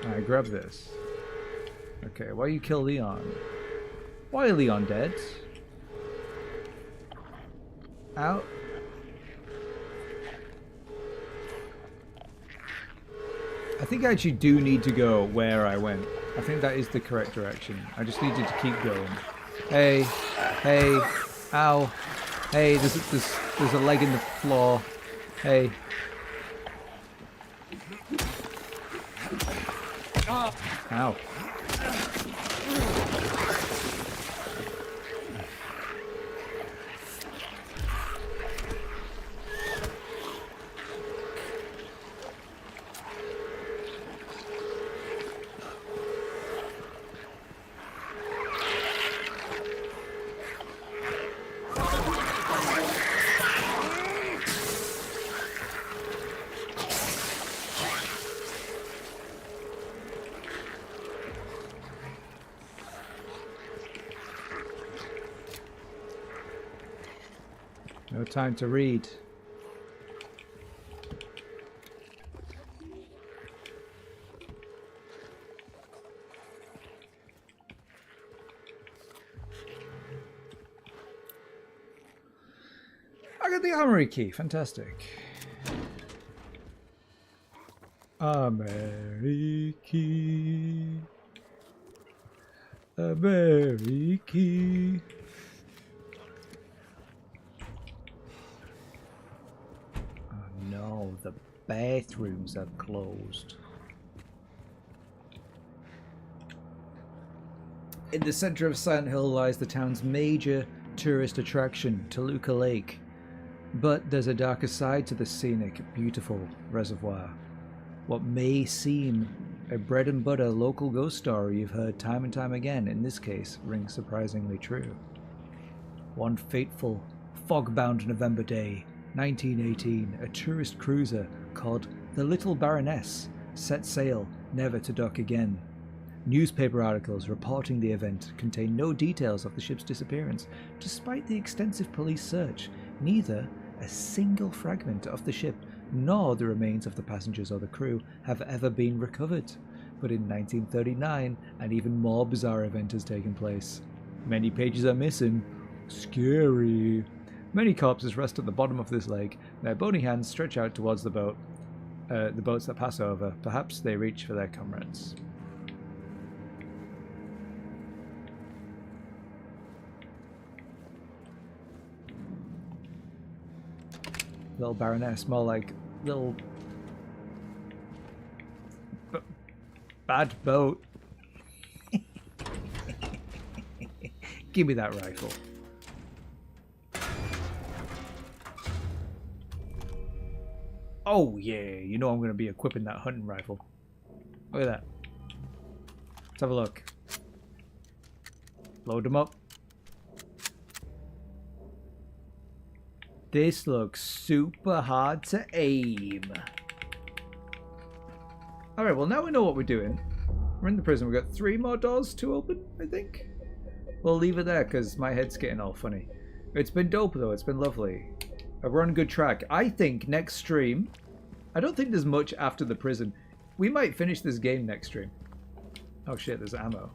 Alright, grab this. Okay, why you kill Leon? Why is Leon dead? Out. I think I actually do need to go where I went. I think that is the correct direction. I just needed to keep going. Hey, hey, ow, hey, there's a leg in the floor. Hey. Ow. No time to read. I got the armory key. Fantastic. Armory key. Armory key. Oh no, the bathrooms are closed. In the center of Silent Hill lies the town's major tourist attraction, Toluca Lake. But there's a darker side to the scenic, beautiful reservoir. What may seem a bread and butter local ghost story you've heard time and time again, in this case, rings surprisingly true. One fateful, fog-bound November day, 1918, a tourist cruiser called the Little Baroness set sail, never to dock again. Newspaper articles reporting the event contain no details of the ship's disappearance. Despite the extensive police search, neither a single fragment of the ship nor the remains of the passengers or the crew have ever been recovered. But in 1939, an even more bizarre event has taken place. Many pages are missing. Scary. Many corpses rest at the bottom of this lake. Their bony hands stretch out towards the boats that pass over. Perhaps they reach for their comrades. Little Baroness, more like little bad boat. Give me that rifle. Oh yeah, you know I'm going to be equipping that hunting rifle. Look at that. Let's have a look. Load them up. This looks super hard to aim. Alright, well now we know what we're doing. We're in the prison. We've got 3 more doors to open, I think. We'll leave it there because my head's getting all funny. It's been dope though. It's been lovely. We're on a good track. I think next stream... I don't think there's much after the prison. We might finish this game next stream. Oh shit, there's ammo.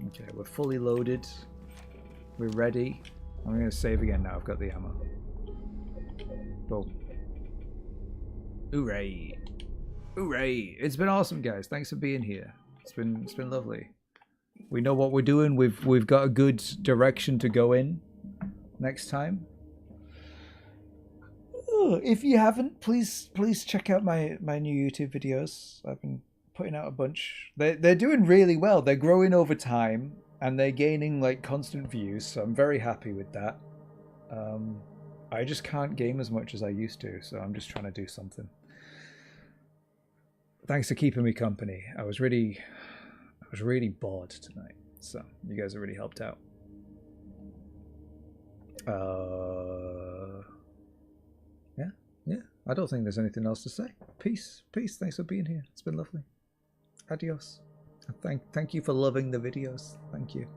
Okay, we're fully loaded. We're ready. I'm going to save again now. I've got the ammo. Boom. Hooray. Hooray. It's been awesome, guys. Thanks for being here. It's been lovely. We know what we're doing. We've got a good direction to go in next time. Oh, if you haven't, please check out my new YouTube videos. I've been putting out a bunch. They're doing really well. They're growing over time and they're gaining like constant views, so I'm very happy with that. I just can't game as much as I used to, so I'm just trying to do something. Thanks for keeping me company. I was really bored tonight, so you guys have really helped out. Yeah. I don't think there's anything else to say. Peace. Thanks for being here. It's been lovely. Adios. Thank you for loving the videos. Thank you.